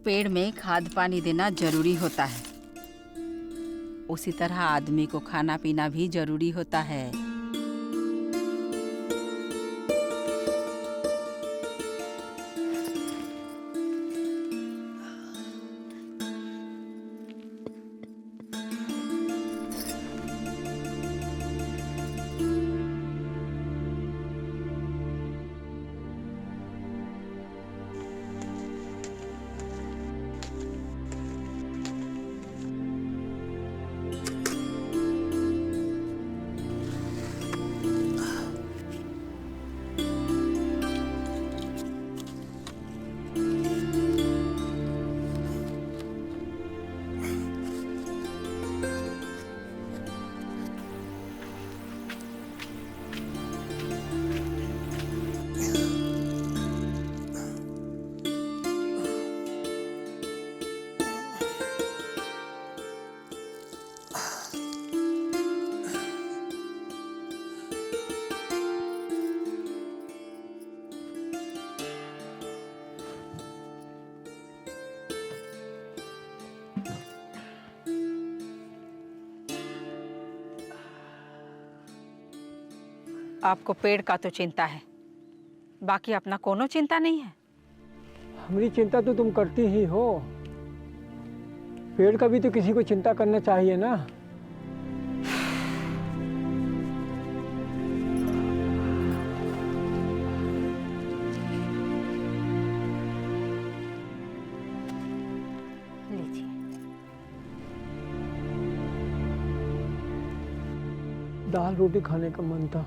S6: पेड़ में खाद पानी देना जरूरी होता है, उसी तरह आदमी को खाना पीना भी जरूरी होता है। आपको पेड़ का तो चिंता है, बाकी अपना कोनो चिंता नहीं है।
S2: हमारी चिंता तो तुम करती ही हो, पेड़ का भी तो किसी को चिंता करना चाहिए ना। दाल रोटी खाने का मन था।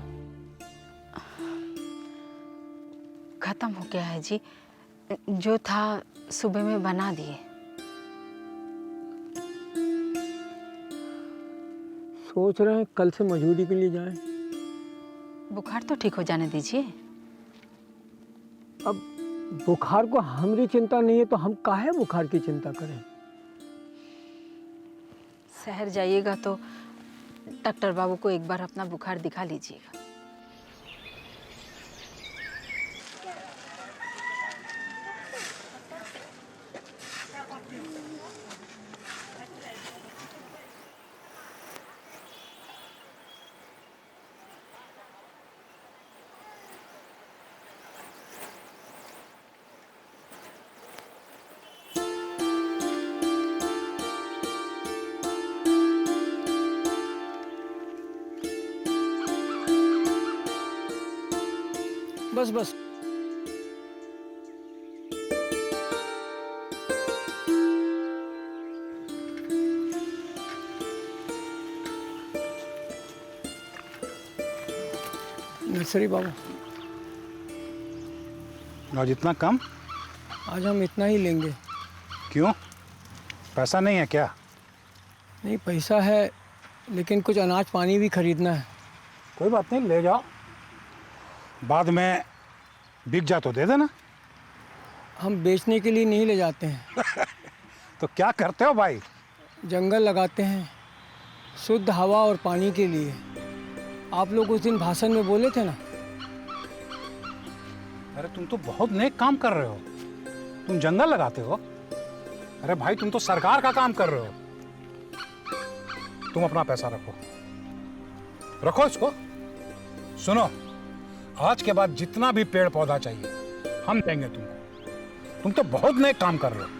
S18: खत्म हो गया है जी, जो था सुबह में बना दिए।
S2: सोच रहे हैं कल से मजदूरी के लिए जाएं।
S18: बुखार तो ठीक हो जाने दीजिए।
S2: अब बुखार को हमारी चिंता नहीं है तो हम काहे बुखार की चिंता करें।
S18: शहर जाइएगा तो डॉक्टर बाबू को एक बार अपना बुखार दिखा लीजिएगा।
S2: बस बस नर्सरी बाबू,
S11: आज इतना कम?
S2: आज हम इतना ही लेंगे।
S11: क्यों, पैसा नहीं है क्या?
S2: नहीं, पैसा है लेकिन कुछ अनाज पानी भी खरीदना है।
S11: कोई बात नहीं, ले जाओ, बाद में बिक जा तो दे देना।
S2: हम बेचने के लिए नहीं ले जाते हैं।
S11: तो क्या करते हो भाई?
S2: जंगल लगाते हैं शुद्ध हवा और पानी के लिए। आप लोग उस दिन भाषण में बोले थे ना।
S11: अरे तुम तो बहुत नेक काम कर रहे हो, तुम जंगल लगाते हो। अरे भाई तुम तो सरकार का काम कर रहे हो। तुम अपना पैसा रखो, रखो इसको। सुनो, आज के बाद जितना भी पेड़ पौधा चाहिए हम देंगे तुमको। तुम तो बहुत नेक काम कर रहे हो।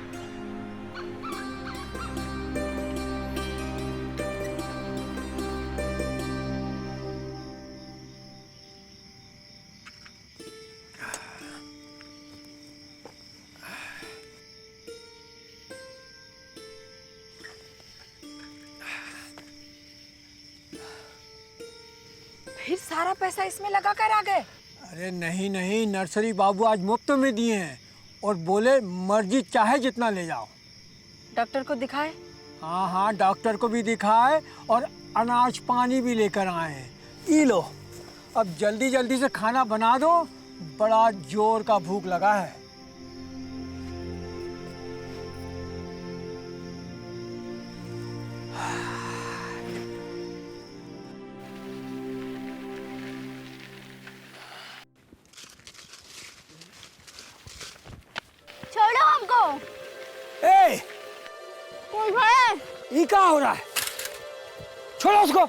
S14: फिर सारा पैसा इसमें लगा कर आ गए?
S2: अरे नहीं नहीं, नर्सरी बाबू आज मुफ्त में दिए हैं और बोले मर्जी चाहे जितना ले जाओ।
S18: डॉक्टर को दिखाए?
S2: हाँ हाँ, डॉक्टर को भी दिखाए और अनाज पानी भी लेकर आए हैं। ये लो, अब जल्दी जल्दी से खाना बना दो, बड़ा जोर का भूख लगा है।
S8: छोड़ो हमको।
S2: ये क्या हो रहा है? छोड़ो उसको।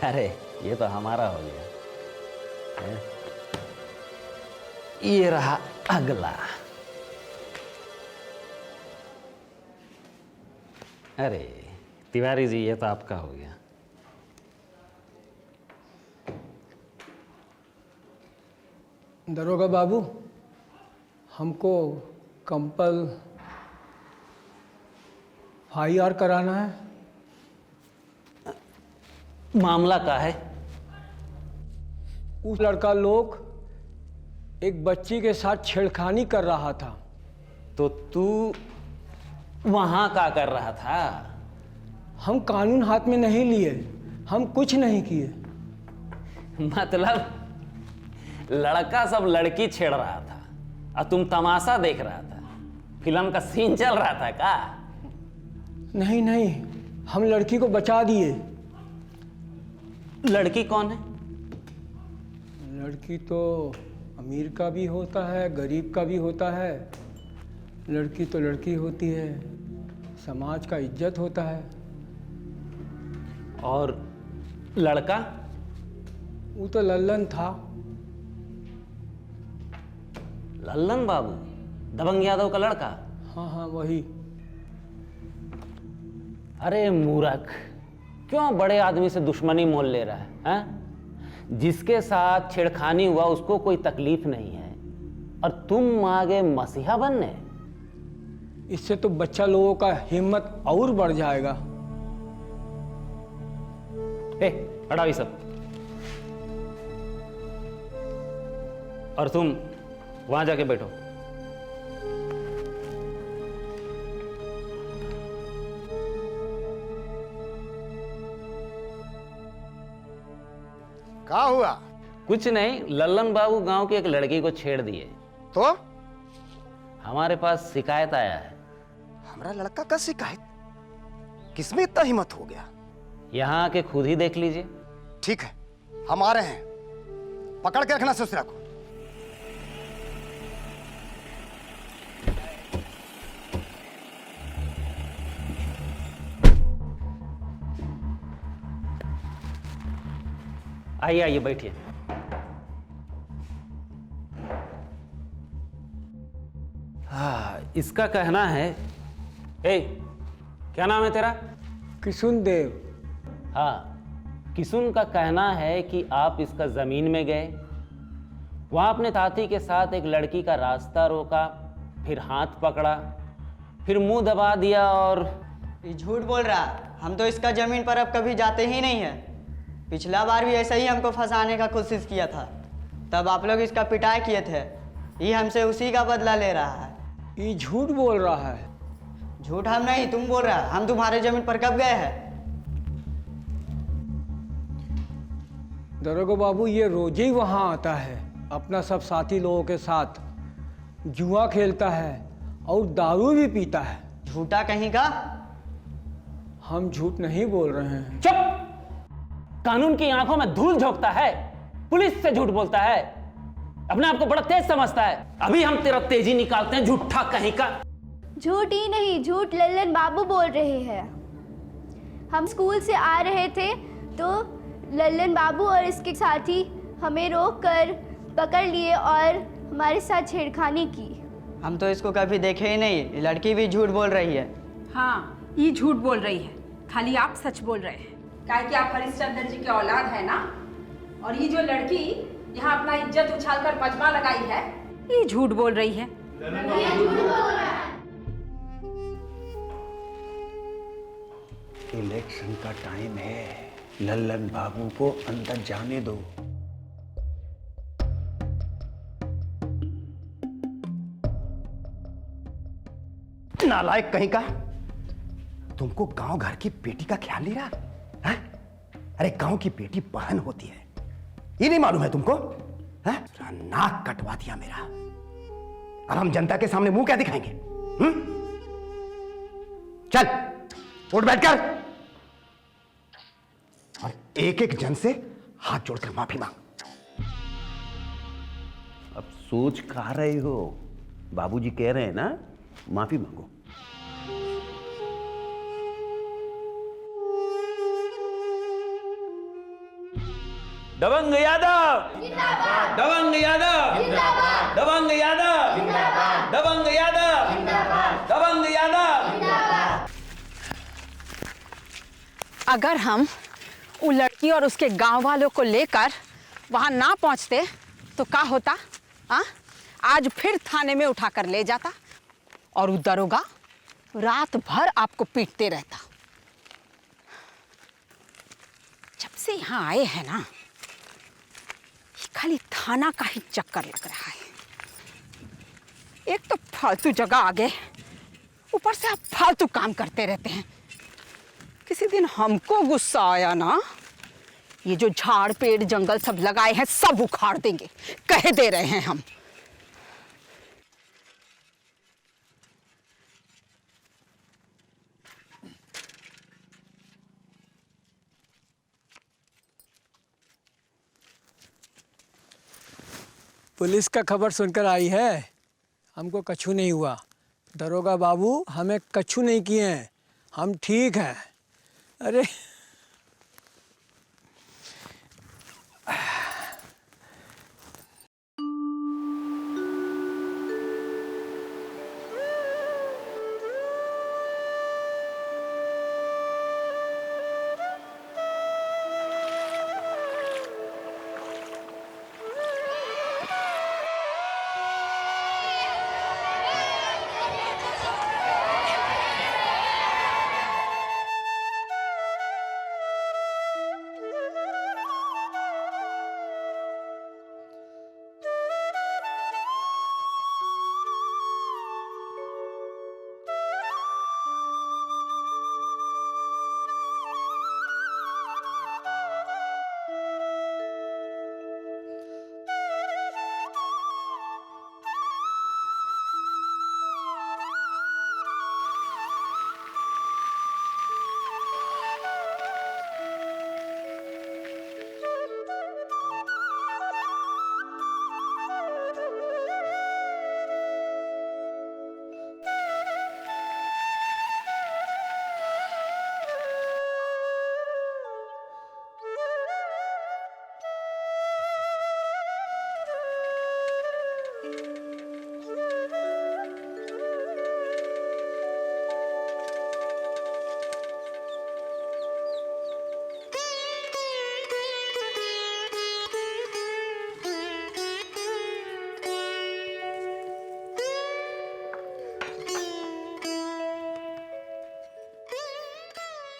S9: अरे ये तो हमारा हो गया है? ये रहा अगला। अरे तिवारी जी, ये तो आपका हो गया।
S2: दरोगा बाबू, हमको कंपल FIR कराना है।
S9: मामला क्या है?
S2: उस लड़का लोग एक बच्ची के साथ छेड़खानी कर रहा था।
S9: तो तू वहां क्या कर रहा था?
S2: हम कानून हाथ में नहीं लिए, हम कुछ नहीं किए।
S9: मतलब लड़का सब लड़की छेड़ रहा था और तुम तमाशा देख रहा था, फिल्म का सीन चल रहा था क्या?
S2: नहीं नहीं, हम लड़की को बचा दिए।
S9: लड़की कौन है?
S2: लड़की तो अमीर का भी होता है, गरीब का भी होता है। लड़की तो लड़की होती है, समाज का इज्जत होता है।
S9: और लड़का?
S2: वो तो लल्लन था।
S9: लल्लन बाबू, दबंग यादव का लड़का?
S2: हाँ हाँ वही।
S9: अरे मूर्ख, क्यों बड़े आदमी से दुश्मनी मोल ले रहा है, हैं? जिसके साथ छेड़खानी हुआ उसको कोई तकलीफ नहीं है और तुम आगे मसीहा बनने?
S2: इससे तो बच्चा लोगों का हिम्मत और बढ़ जाएगा।
S9: हटाओ ये सब। और तुम वहां जाके बैठो।
S12: क्या हुआ?
S9: कुछ नहीं, लल्लन बाबू गांव की एक लड़की को छेड़ दिए।
S12: तो
S9: हमारे पास शिकायत आया है।
S12: हमारा लड़का का शिकायत? किसमें इतना हिम्मत हो गया?
S9: यहाँ आके खुद ही देख लीजिए।
S12: ठीक है, हम आ रहे हैं। पकड़ के रखना सुसरा को।
S9: आइए आइए बैठिए। हाँ, इसका कहना है, क्या नाम है तेरा?
S2: किशुन देव।
S9: हाँ, किशुन का कहना है कि आप इसका जमीन में गए, वहां अपने साथी के साथ एक लड़की का रास्ता रोका, फिर हाथ पकड़ा, फिर मुंह दबा दिया और...
S16: ये झूठ बोल रहा है। हम तो इसका जमीन पर अब कभी जाते ही नहीं है। पिछला बार भी ऐसा ही हमको फंसाने का कोशिश किया था, तब आप लोग इसका पिटाई किए थे। ये हमसे उसी का बदला ले रहा है।
S2: ये झूठ बोल रहा है।
S16: झूठ हम नहीं, तुम बोल रहा है। हम तुम्हारे जमीन पर कब गए हैं?
S2: दरोगा बाबू, ये रोज ही वहां आता है, अपना सब साथी लोगों के साथ जुआ खेलता है और दारू भी पीता है।
S16: झूठा कहीं का?
S2: हम झूठ नहीं बोल रहे हैं।
S9: चुप! कानून की आंखों में धूल झोंकता है, पुलिस से झूठ बोलता है, अपने आप को बड़ा तेज समझता है। अभी हम तेरा तेजी निकालते हैं, झूठा कहीं का।
S8: झूठ ही नहीं, झूठ लल्लन बाबू बोल रहे हैं। हम स्कूल से आ रहे थे तो लल्लन बाबू और इसके साथी हमें रोक कर पकड़ लिए और हमारे साथ छेड़खानी की।
S16: हम तो इसको कभी देखे ही नहीं। ये लड़की भी झूठ बोल रही है।
S6: हाँ, ये झूठ बोल रही है, खाली आप सच बोल रहे हैं। क्या कि आप हरिश्चंद्र जी के औलाद है ना। और ये जो लड़की यहाँ अपना इज्जत उछाल कर पजमा लगाई है, ये झूठ बोल रही है।
S4: इलेक्शन का टाइम है, लल्लन बाबू को अंदर जाने दो।
S12: नालायक कहीं का। तुमको गांव घर की बेटी का ख्याल नहीं रहा है? अरे गांव की बेटी बहन होती है, ये नहीं मालूम है तुमको? है? नाक कटवा दिया मेरा। अब हम जनता के सामने मुंह क्या दिखाएंगे? चल उठ बैठकर और एक एक जन से हाथ जोड़कर माफी मांग।
S4: अब सोच खा रहे हो? बाबूजी कह रहे हैं ना, माफी मांगो।
S19: दबंग यादव, दबंग यादव, दबंग यादव, दबंग यादव, दबंग यादव।
S18: अगर हम वो लड़की और उसके गांव वालों को लेकर वहां ना पहुंचते तो क्या होता? आज फिर थाने में उठाकर ले जाता और वो दरोगा रात भर आपको पीटते रहता। जब से यहाँ आए हैं ना, खाली थाना का ही चक्कर लग रहा है। एक तो फालतू जगह आ गए, ऊपर से आप फालतू काम करते रहते हैं। किसी दिन हमको गुस्सा आया ना, ये जो झाड़ पेड़ जंगल सब लगाए हैं सब उखाड़ देंगे, कह दे रहे हैं हम।
S2: पुलिस का खबर सुनकर आई है, हमको कछु नहीं हुआ। दरोगा बाबू हमें कछु नहीं किए हैं, हम ठीक हैं। अरे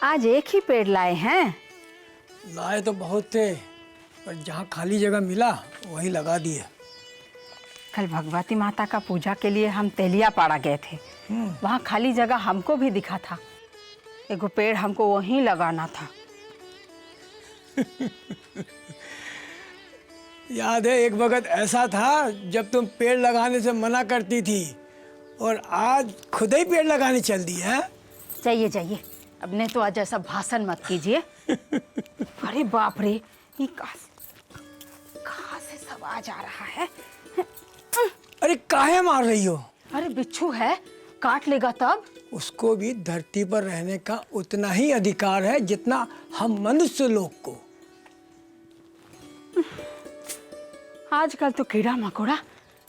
S18: आज एक ही पेड़ लाए हैं?
S2: लाए तो बहुत थे, पर जहाँ खाली जगह मिला वहीं लगा दिए।
S18: कल भगवती माता का पूजा के लिए हम तेलिया पाड़ा गए थे, वहाँ खाली जगह हमको भी दिखा था। एगो पेड़ हमको वहीं लगाना था।
S2: याद है एक वक्त ऐसा था जब तुम पेड़ लगाने से मना करती थी, और आज खुद ही पेड़ लगाने चल दी है।
S18: जाइए जाइए, अब नहीं तो आज ऐसा भाषण मत कीजिए। अरे बाप रे, ये कहाँ से सब आ जा रहा है?
S2: अरे काहे मार रही हो?
S18: अरे बिच्छू है, काट लेगा तब।
S2: उसको भी धरती पर रहने का उतना ही अधिकार है जितना हम मनुष्य लोग को।
S18: आजकल तो कीड़ा मकोड़ा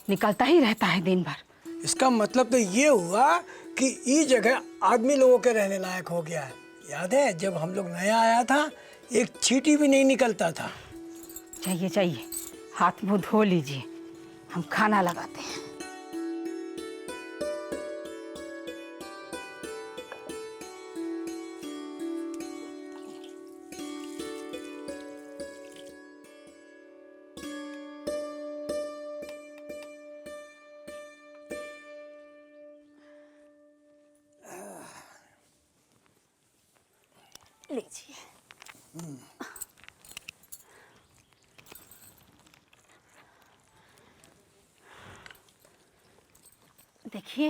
S18: निकलता ही रहता है दिन भर।
S2: इसका मतलब तो ये हुआ कि ये जगह आदमी लोगों के रहने लायक हो गया है। याद है जब हम लोग नया आया था, एक चींटी भी नहीं निकलता था।
S18: जाइए जाइए, हाथ मुंह धो लीजिए, हम खाना लगाते हैं। लीजिए। देखिए,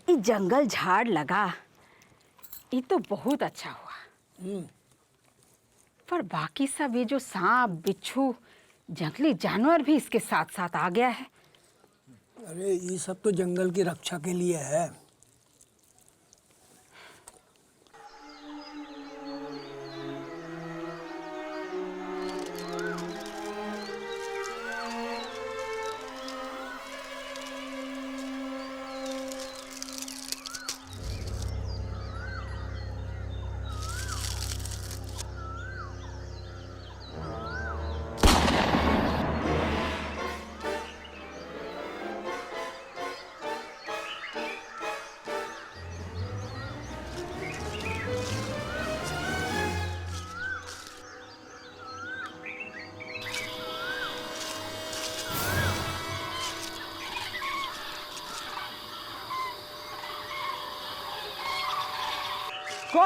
S18: ये जंगल झाड़ लगा, ये तो बहुत अच्छा हुआ। पर बाकी सब ये जो सांप बिच्छू जंगली जानवर भी इसके साथ साथ आ गया है।
S2: अरे ये सब तो जंगल की रक्षा के लिए है।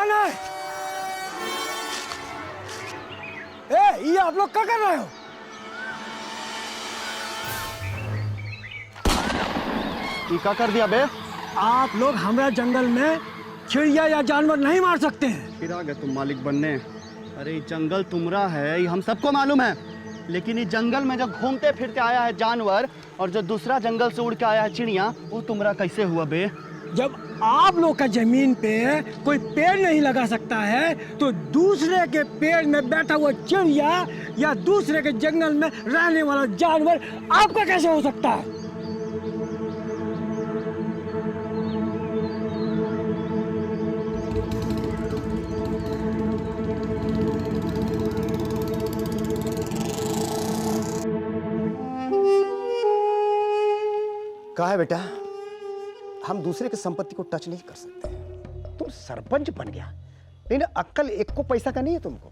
S2: कौन है? ये आप लोग क्या कर रहे हो?
S12: क्या कर दिया बे?
S2: आप लोग हमारे जंगल में चिड़िया या जानवर नहीं मार सकते हैं।
S12: फिर आ गए तुम मालिक बनने। अरे ये जंगल तुम्हारा है, ये हम सबको मालूम है, लेकिन इस जंगल में जो घूमते फिरते आया है जानवर और जो दूसरा जंगल से उड़ के आया है चिड़िया, वो तुम्हारा कैसे हुआ बे?
S2: जब आप लोग का जमीन पे कोई पेड़ नहीं लगा सकता है तो दूसरे के पेड़ में बैठा हुआ चिड़िया या दूसरे के जंगल में रहने वाला जानवर आपका कैसे हो सकता है?
S12: कहा है बेटा, हम दूसरे की संपत्ति को टच नहीं कर सकते। तुम सरपंच बन गया, लेकिन अक्ल एक को पैसा का नहीं है तुमको।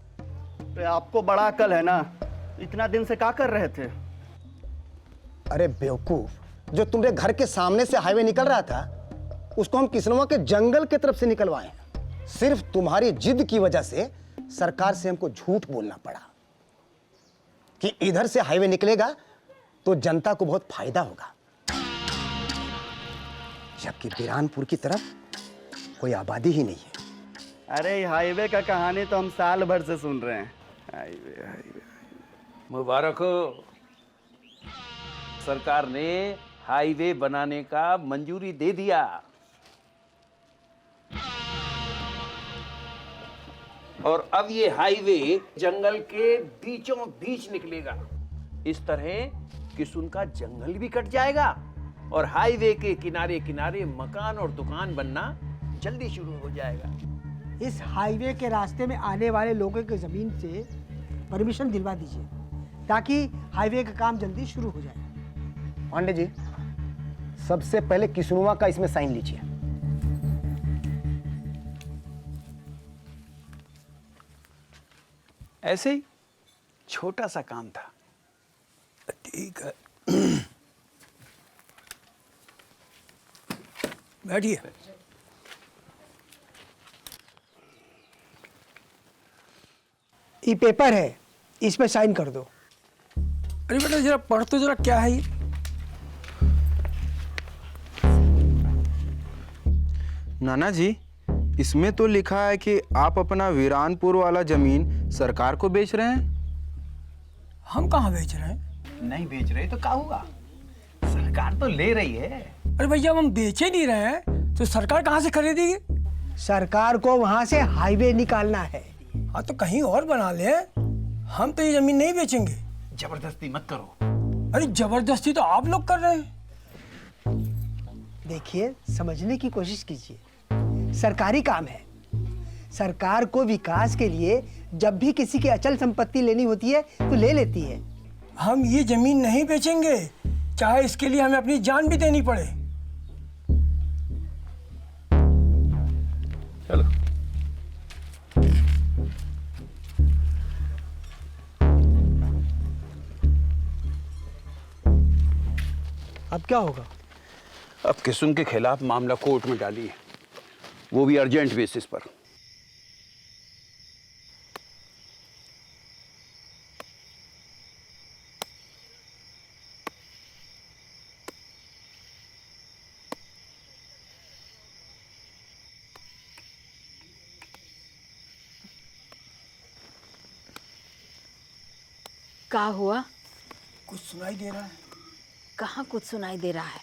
S12: तो आपको बड़ा अक्ल है ना, इतना दिन से क्या कर रहे थे? अरे बेवकूफ, जो तुम्हारे घर के सामने से हाईवे निकल रहा था उसको हम किसनवा के जंगल की तरफ से निकलवाए। सिर्फ तुम्हारी जिद की वजह से सरकार से हमको झूठ बोलना पड़ा कि इधर से हाईवे निकलेगा तो जनता को बहुत फायदा होगा, जबकि बिरानपुर की तरफ कोई आबादी ही नहीं है। अरे हाईवे का कहानी तो हम साल भर से सुन रहे हैं। हाईवे हाईवे
S19: मुबारक हो, सरकार ने हाईवे बनाने का मंजूरी दे दिया। और अब ये हाईवे जंगल के बीचों बीच निकलेगा। इस तरह किसुन का जंगल भी कट जाएगा और हाईवे के किनारे किनारे मकान और दुकान बनना जल्दी शुरू हो जाएगा।
S2: इस हाईवे के रास्ते में आने वाले लोगों की जमीन से परमिशन दिलवा दीजिए ताकि हाईवे का काम जल्दी शुरू हो जाए।
S12: पांडे जी, सबसे पहले किसनुआ का इसमें साइन लीजिए।
S4: ऐसे ही छोटा सा काम था।
S2: ठीक है, बैठिए। ये पेपर है, इस पे साइन कर दो। अरे बेटा जरा पढ़ तो जरा, क्या है ये?
S10: नाना जी, इसमें तो लिखा है कि आप अपना वीरानपुर वाला जमीन सरकार को बेच रहे हैं।
S2: हम कहाँ बेच रहे हैं?
S4: नहीं बेच रहे तो क्या हुआ, सरकार तो ले रही है।
S2: अरे भैया, हम बेचे नहीं रहे हैं तो सरकार कहाँ से खरीदेगी? सरकार को वहाँ से हाईवे निकालना है। हाँ तो कहीं और बना ले, हम तो ये जमीन नहीं बेचेंगे।
S4: जबरदस्ती मत करो।
S2: अरे जबरदस्ती तो आप लोग कर रहे हैं। देखिए, समझने की कोशिश कीजिए, सरकारी काम है। सरकार को विकास के लिए जब भी किसी की अचल संपत्ति लेनी होती है तो ले लेती है। हम ये जमीन नहीं बेचेंगे, चाहे इसके लिए हमें अपनी जान भी देनी पड़े।
S4: चलो।
S2: अब क्या होगा?
S4: अब किसुन के खिलाफ मामला कोर्ट में डाली है, वो भी अर्जेंट बेसिस पर।
S15: क्या हुआ?
S2: कुछ सुनाई दे रहा है?
S15: कहाँ कुछ सुनाई दे रहा है?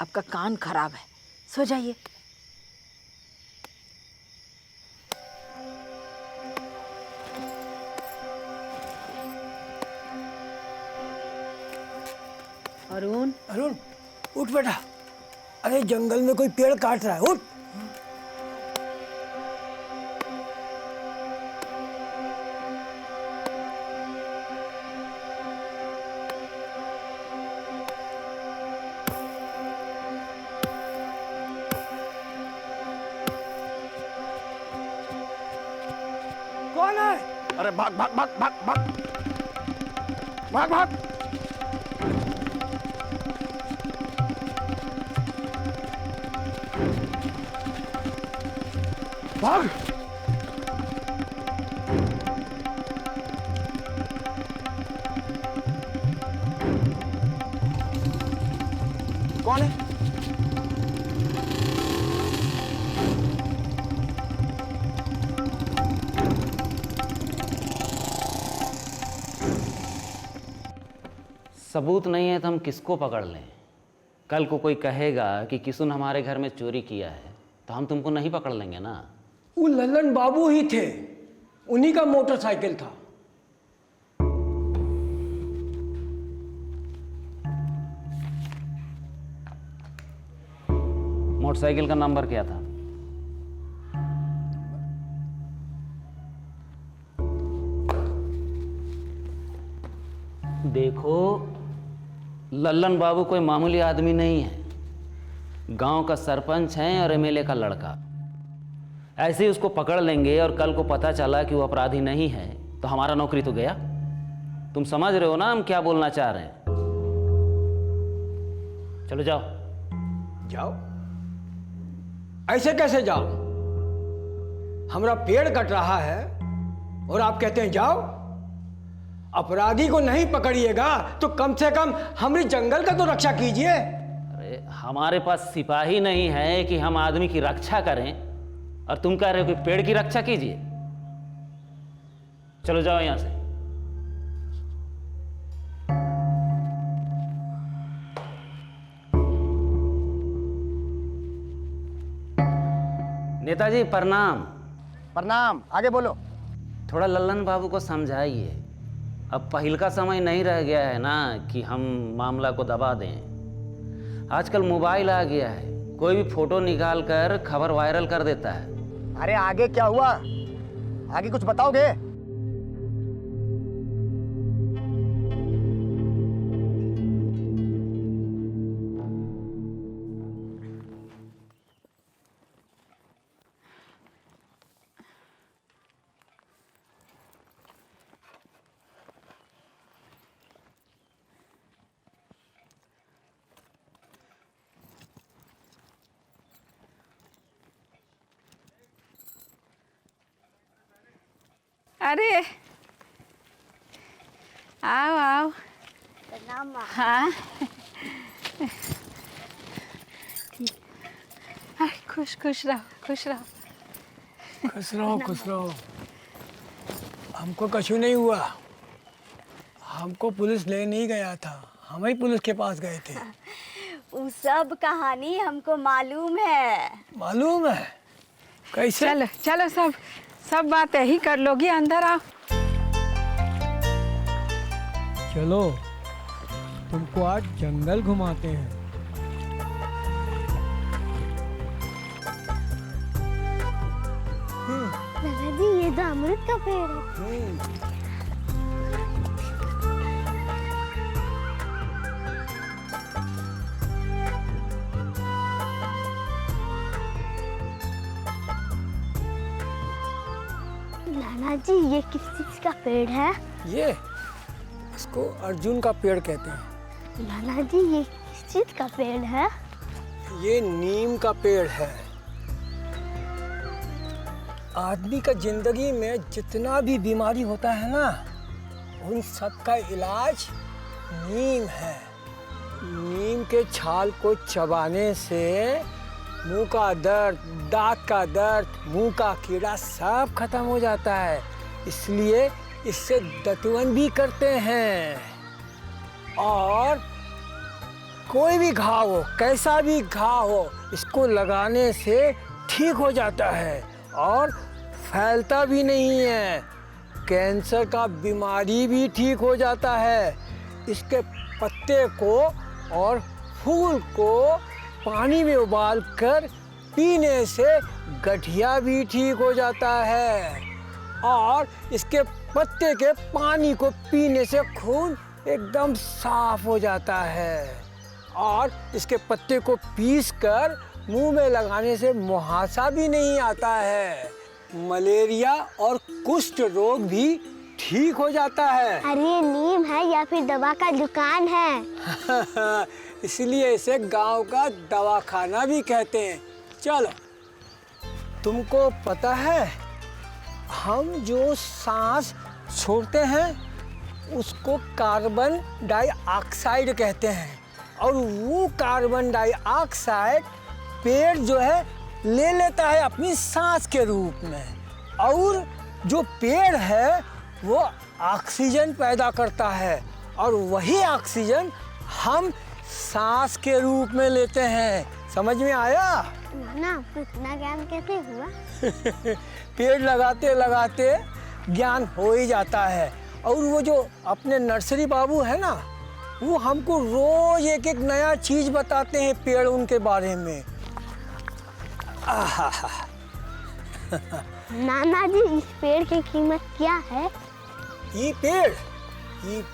S15: आपका कान खराब है, सो जाइए। अरुण,
S2: अरुण उठ बेटा। अरे जंगल में कोई पेड़ काट रहा है, उठ। कौन है?
S12: अरे भाग भाग भाग भाग भाग भाग भाग। भाग।
S20: सबूत नहीं है तो हम किसको पकड़ लें? कल को कोई कहेगा कि किसुन हमारे घर में चोरी किया है तो हम तुमको नहीं पकड़ लेंगे ना।
S2: वो लल्लन बाबू ही थे, उन्हीं का मोटरसाइकिल था।
S20: मोटरसाइकिल का नंबर क्या था? देखो, लल्लन बाबू कोई मामूली आदमी नहीं है, गांव का सरपंच है और एमएलए का लड़का। ऐसे ही उसको पकड़ लेंगे और कल को पता चला कि वो अपराधी नहीं है तो हमारा नौकरी तो गया। तुम समझ रहे हो ना हम क्या बोलना चाह रहे हैं? चलो जाओ।
S2: जाओ? ऐसे कैसे जाओ? हमारा पेड़ कट रहा है और आप कहते हैं जाओ? अपराधी को नहीं पकड़िएगा तो कम से कम हमारी जंगल का तो रक्षा कीजिए।
S20: अरे हमारे पास सिपाही नहीं है कि हम आदमी की रक्षा करें, और तुम कह रहे हो कि पेड़ की रक्षा कीजिए। चलो जाओ यहां से। नेताजी प्रणाम।
S12: प्रणाम, आगे बोलो।
S20: थोड़ा लल्लन बाबू को समझाइए, अब पहिल का समय नहीं रह गया है ना कि हम मामला को दबा दें। आजकल मोबाइल आ गया है, कोई भी फोटो निकाल कर खबर वायरल कर देता है।
S12: अरे आगे क्या हुआ? आगे कुछ बताओगे?
S18: अरे आओ आओ। हाँ खुश खुश रहो, खुश रहो।
S2: खुश रहो, खुश रहो। हमको कछु नहीं हुआ, हमको पुलिस ले नहीं गया था, हम ही पुलिस के पास गए थे।
S8: वो सब कहानी हमको मालूम है।
S2: मालूम है? कैसे?
S18: चलो चलो, सब बात यही कर लोगी, अंदर आओ।
S2: चलो तुमको आज जंगल घुमाते हैं।
S8: दादाजी ये तो अमरूद का पेड़ है। नाना जी ये किस चीज का पेड़ है?
S2: ये इसको अर्जुन का पेड़ कहते हैं।
S8: नाना जी ये किस चीज का पेड़ है?
S2: ये नीम का पेड़ है। आदमी का जिंदगी में जितना भी बीमारी होता है ना, उन सब का इलाज नीम है। नीम के छाल को चबाने से मुंह का दर्द, दांत का दर्द, मुंह का कीड़ा सब खत्म हो जाता है। इसलिए इससे दतवन भी करते हैं। और कोई भी घाव हो, कैसा भी घाव हो, इसको लगाने से ठीक हो जाता है और फैलता भी नहीं है। कैंसर का बीमारी भी ठीक हो जाता है। इसके पत्ते को और फूल को पानी में उबाल कर पीने से गठिया भी ठीक हो जाता है। और इसके पत्ते के पानी को पीने से खून एकदम साफ हो जाता है। और इसके पत्ते को पीसकर मुंह में लगाने से मुहासा भी नहीं आता है। मलेरिया और कुष्ठ रोग भी ठीक हो जाता है।
S8: अरे नीम है या फिर दवा का दुकान है?
S2: इसलिए इसे गांव का दवाखाना भी कहते हैं। चलो, तुमको पता है हम जो सांस छोड़ते हैं उसको कार्बन डाइऑक्साइड कहते हैं, और वो कार्बन डाइऑक्साइड पेड़ जो है ले लेता है अपनी सांस के रूप में, और जो पेड़ है वो ऑक्सीजन पैदा करता है और वही ऑक्सीजन हम सांस के रूप में लेते हैं। समझ में आया?
S8: ना इतना ज्ञान कैसे हुआ?
S2: पेड़ लगाते लगाते ज्ञान हो ही जाता है। और वो जो अपने नर्सरी बाबू है ना, वो हमको रोज एक एक नया चीज बताते हैं पेड़ उनके बारे में।
S8: नाना जी, इस पेड़ की कीमत क्या है?
S2: ये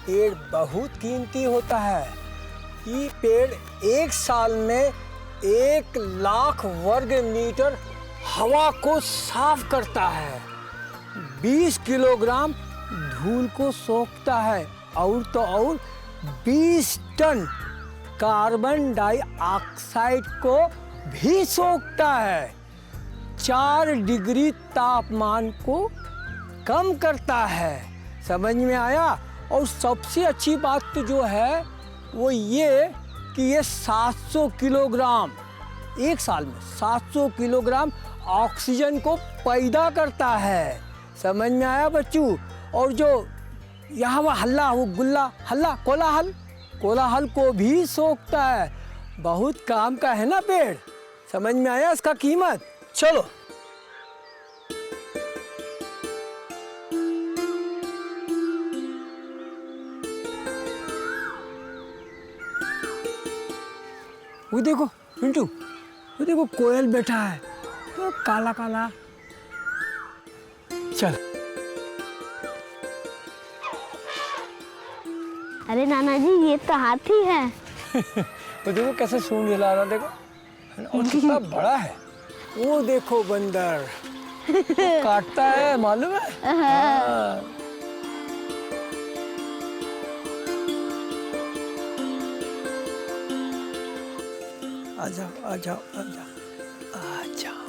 S2: पेड़ बहुत कीमती होता है। ये पेड़ एक साल में 1,00,000 वर्ग मीटर हवा को साफ करता है, 20 किलोग्राम धूल को सोखता है और तो और 20 टन कार्बन डाइऑक्साइड को भी सोखता है, 4 डिग्री तापमान को कम करता है। समझ में आया? और सबसे अच्छी बात तो जो है वो ये कि ये 700 किलोग्राम एक साल में 700 किलोग्राम ऑक्सीजन को पैदा करता है। समझ में आया बच्चू? और जो यहाँ वह हल्ला, वो गुल्ला हल्ला, कोलाहल को भी सोखता है। बहुत काम का है ना पेड़। समझ में आया इसका कीमत? चलो वो देखो पिंटू, वो देखो कोयल बैठा है, तो काला काला। चल।
S8: अरे नाना जी, ये तो हाथी है।
S2: वो देखो कैसे सूंड हिला रहा, देखो, और कितना बड़ा है। वो देखो बंदर काटता है, मालूम है? हाँ। आ जाओ आ जाओ आ जाओ आ जाओ।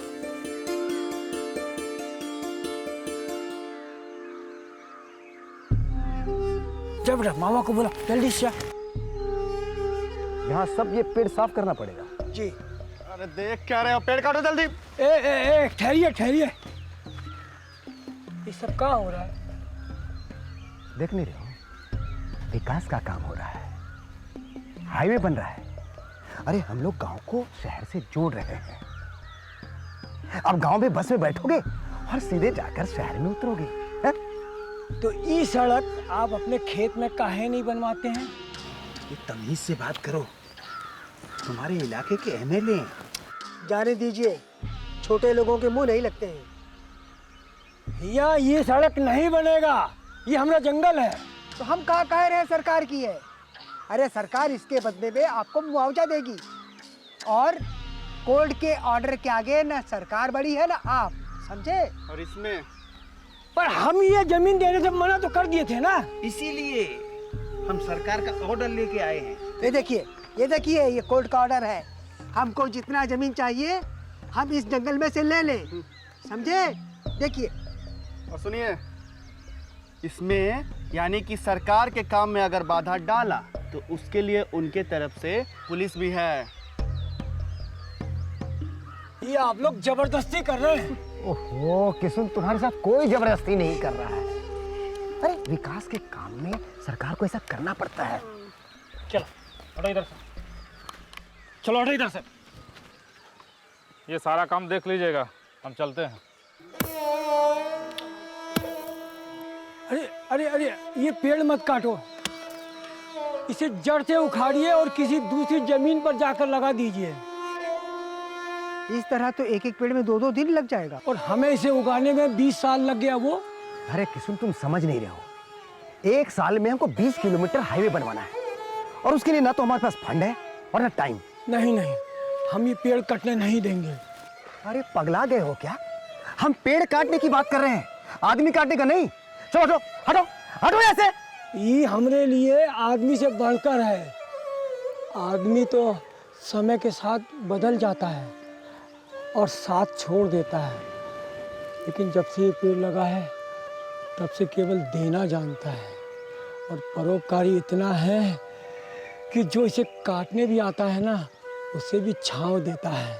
S2: जब बेटा मामा को बोला जल्दी से।
S12: यहाँ सब ये पेड़ साफ करना पड़ेगा।
S2: जी।
S12: अरे देख क्या रहे हो, पेड़ काटो जल्दी।
S2: ए ठहरिए ठहरिए, ये सब कहाँ हो रहा है?
S3: देख नहीं रहे हो, विकास का काम हो रहा है, हाईवे बन रहा है। अरे हम लोग गांव को शहर से जोड़ रहे हैं। अब गांव में बस में बैठोगे और सीधे जाकर शहर में उतरोगे। है?
S2: तो ये सड़क आप अपने खेत में काहे नहीं बनवाते हैं?
S12: ये तमीज से बात करो, तुम्हारे इलाके के एमएलए।
S2: जाने दीजिए, छोटे लोगों के मुंह नहीं लगते हैं। भैया ये सड़क नहीं बनेगा, ये हमारा जंगल है।
S12: तो हम कहाँ कह रहे हैं सरकार की है? अरे सरकार इसके बदले में आपको मुआवजा देगी, और कोर्ट के ऑर्डर के आगे ना सरकार बड़ी है ना आप, समझे?
S7: और इसमें
S2: पर हम ये जमीन देने से मना तो कर दिए थे ना,
S12: इसीलिए हम सरकार का ऑर्डर लेके आए हैं। ये देखिए ये कोर्ट का ऑर्डर है। हमको जितना जमीन चाहिए हम इस जंगल में से ले लें, समझे? देखिए
S21: और सुनिए, इसमें यानी कि सरकार के काम में अगर बाधा डाला तो उसके लिए उनके तरफ से पुलिस भी है।
S2: ये आप लोग जबरदस्ती कर रहे हैं।
S3: ओहो किशुन, तुम्हारे साथ कोई जबरदस्ती नहीं कर रहा है। अरे विकास के काम में सरकार को ऐसा करना पड़ता है।
S22: चलो हटो इधर से, चलो हटो इधर से। ये सारा काम देख लीजिएगा, हम चलते हैं।
S2: अरे अरे अरे, ये पेड़ मत काटो, इसे जड़ से उखाड़िए और किसी दूसरी जमीन पर जाकर लगा दीजिए।
S12: इस तरह तो एक एक पेड़ में 2-2 दिन लग जाएगा,
S2: और हमें इसे उगाने में 20 साल लग गया। वो
S3: अरे किशुन, तुम समझ नहीं रहे हो। एक साल में हमको 20 किलोमीटर हाईवे बनवाना है, और उसके लिए ना तो हमारे पास फंड है और ना टाइम।
S2: नहीं, हम ये पेड़ कटने नहीं देंगे।
S3: अरे पगला गए हो क्या? हम पेड़ काटने की बात कर रहे हैं, आदमी काटने का नहीं। चलो हटो हटो हटो ऐसे।
S2: ये हमरे लिए आदमी से बढ़कर है। आदमी तो समय के साथ बदल जाता है और साथ छोड़ देता है, लेकिन जब से ये पेड़ लगा है तब से केवल देना जानता है, और परोपकारी इतना है कि जो इसे काटने भी आता है ना, उसे भी छांव देता है।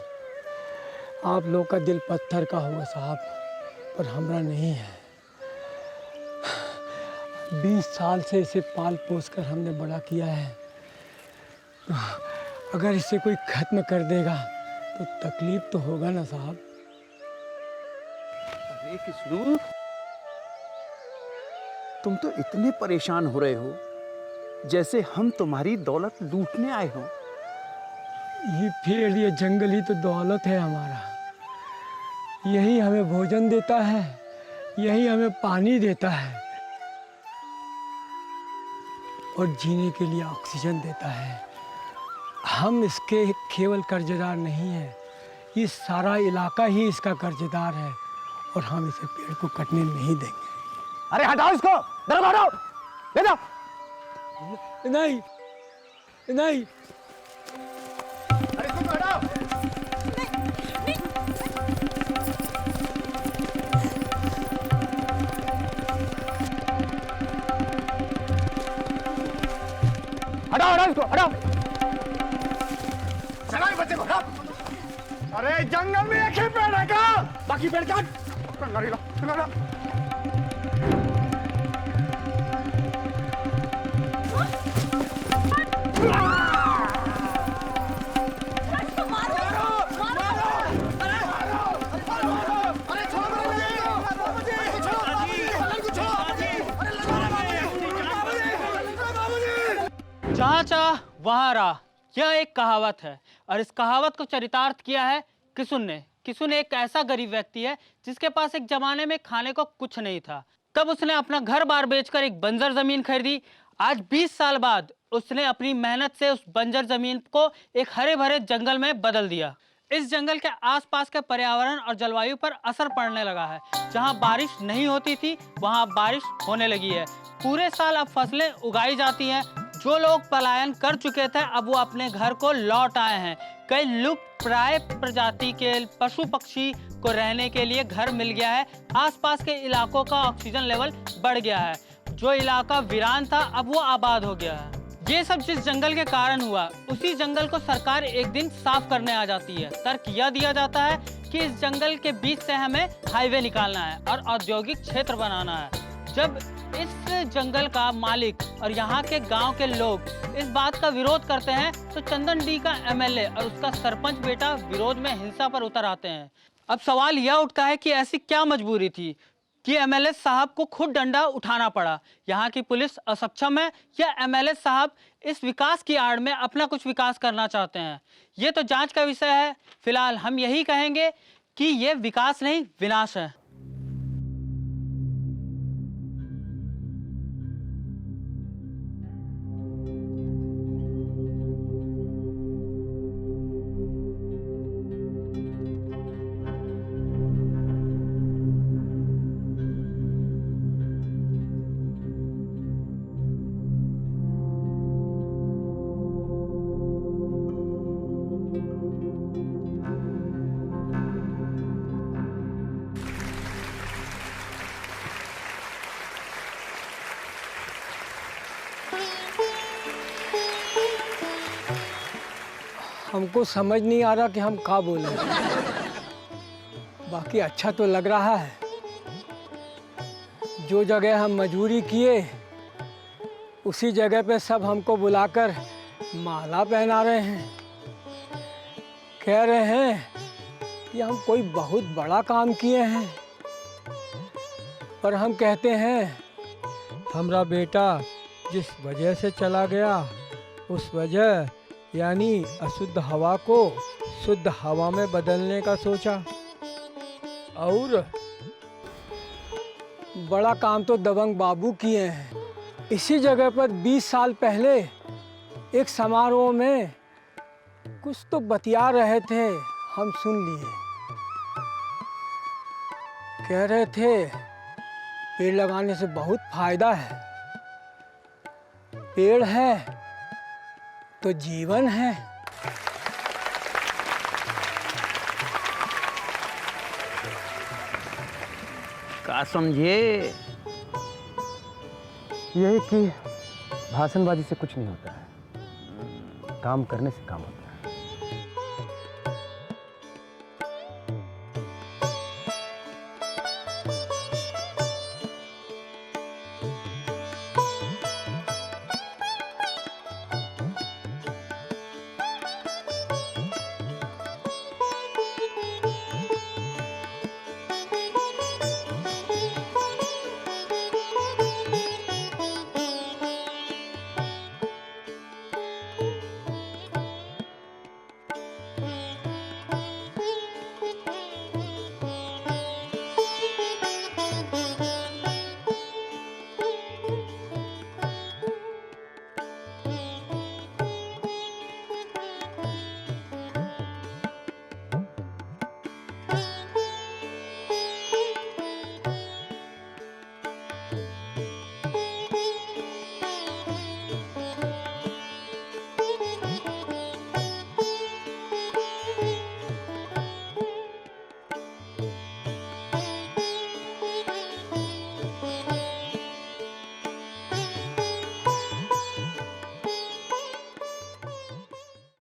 S2: आप लोग का दिल पत्थर का होगा साहब, पर हमरा नहीं है। 20 साल से इसे पाल पोस कर हमने बड़ा किया है। अगर इसे कोई खत्म कर देगा तो तकलीफ तो होगा ना साहब।
S19: अरे किशोर, तुम तो इतने परेशान हो रहे हो जैसे हम तुम्हारी दौलत लूटने आए हो।
S2: ये पेड़, ये जंगल ही तो दौलत है हमारा। यही हमें भोजन देता है, यही हमें पानी देता है और जीने के लिए ऑक्सीजन देता है। हम इसके केवल कर्जदार नहीं हैं, ये सारा इलाका ही इसका कर्जदार है और हम इसे पेड़ को कटने नहीं देंगे।
S12: अरे हटाओ इसको, दरवाजा हटाओ, ले जाओ।
S2: नहीं नहीं,
S12: अरे इसको हटाओ। हटाओ हटाओ इसको, हटाओ। चला बच्चे को, हटाओ। अरे जंगल में एक ही पेड़ है क्या? बाकी पेड़ काट। गाड़ी लो, गाड़ी लो।
S1: जहाँ चाह वहाँ राह, यह एक कहावत है और इस कहावत को चरितार्थ किया है किशुन ने। किशुन एक ऐसा गरीब व्यक्ति है जिसके पास एक जमाने में खाने को कुछ नहीं था। तब उसने अपना घर बार बेचकर एक बंजर जमीन खरीदी। आज 20 साल बाद उसने अपनी मेहनत से उस बंजर जमीन को एक हरे भरे जंगल में बदल दिया। इस जंगल के आसपास के पर्यावरण और जलवायु पर असर पड़ने लगा है। जहां बारिश नहीं होती थी वहां बारिश होने लगी है। पूरे साल अब फसलें उगाई जाती हैं। जो लोग पलायन कर चुके थे अब वो अपने घर को लौट आए हैं। कई लुप्त प्राय प्रजाति के पशु पक्षी को रहने के लिए घर मिल गया है। आसपास के इलाकों का ऑक्सीजन लेवल बढ़ गया है। जो इलाका वीरान था अब वो आबाद हो गया है। ये सब जिस जंगल के कारण हुआ, उसी जंगल को सरकार एक दिन साफ करने आ जाती है। तर्क यह दिया जाता है कि इस जंगल के बीच से हमें हाईवे निकालना है और औद्योगिक क्षेत्र बनाना है। जब इस जंगल का मालिक और यहाँ के गांव के लोग इस बात का विरोध करते हैं तो चंदन डी का एमएलए और उसका सरपंच बेटा विरोध में हिंसा पर उतर आते हैं। अब सवाल यह उठता है कि ऐसी क्या मजबूरी थी कि एमएलए साहब को खुद डंडा उठाना पड़ा। यहाँ की पुलिस असक्षम है या एमएलए साहब इस विकास की आड़ में अपना कुछ विकास करना चाहते हैं? ये तो जांच का विषय है। फिलहाल हम यही कहेंगे कि ये विकास नहीं विनाश है।
S2: हमको समझ नहीं आ रहा कि हम क्या बोले। बाकी अच्छा तो लग रहा है। जो जगह हम मजदूरी किए उसी जगह पे सब हमको बुलाकर माला पहना रहे हैं। कह रहे हैं कि हम कोई बहुत बड़ा काम किए हैं। पर हम कहते हैं हमारा बेटा जिस वजह से चला गया उस वजह यानी अशुद्ध हवा को शुद्ध हवा में बदलने का सोचा। और बड़ा काम तो दबंग बाबू किए हैं। इसी जगह पर 20 साल पहले एक समारोह में कुछ तो बतिया रहे थे, हम सुन लिए। कह रहे थे पेड़ लगाने से बहुत फायदा है। पेड़ है तो जीवन है।
S19: का समझे?
S3: यही कि भाषणबाजी से कुछ नहीं होता है, काम करने से काम होता है।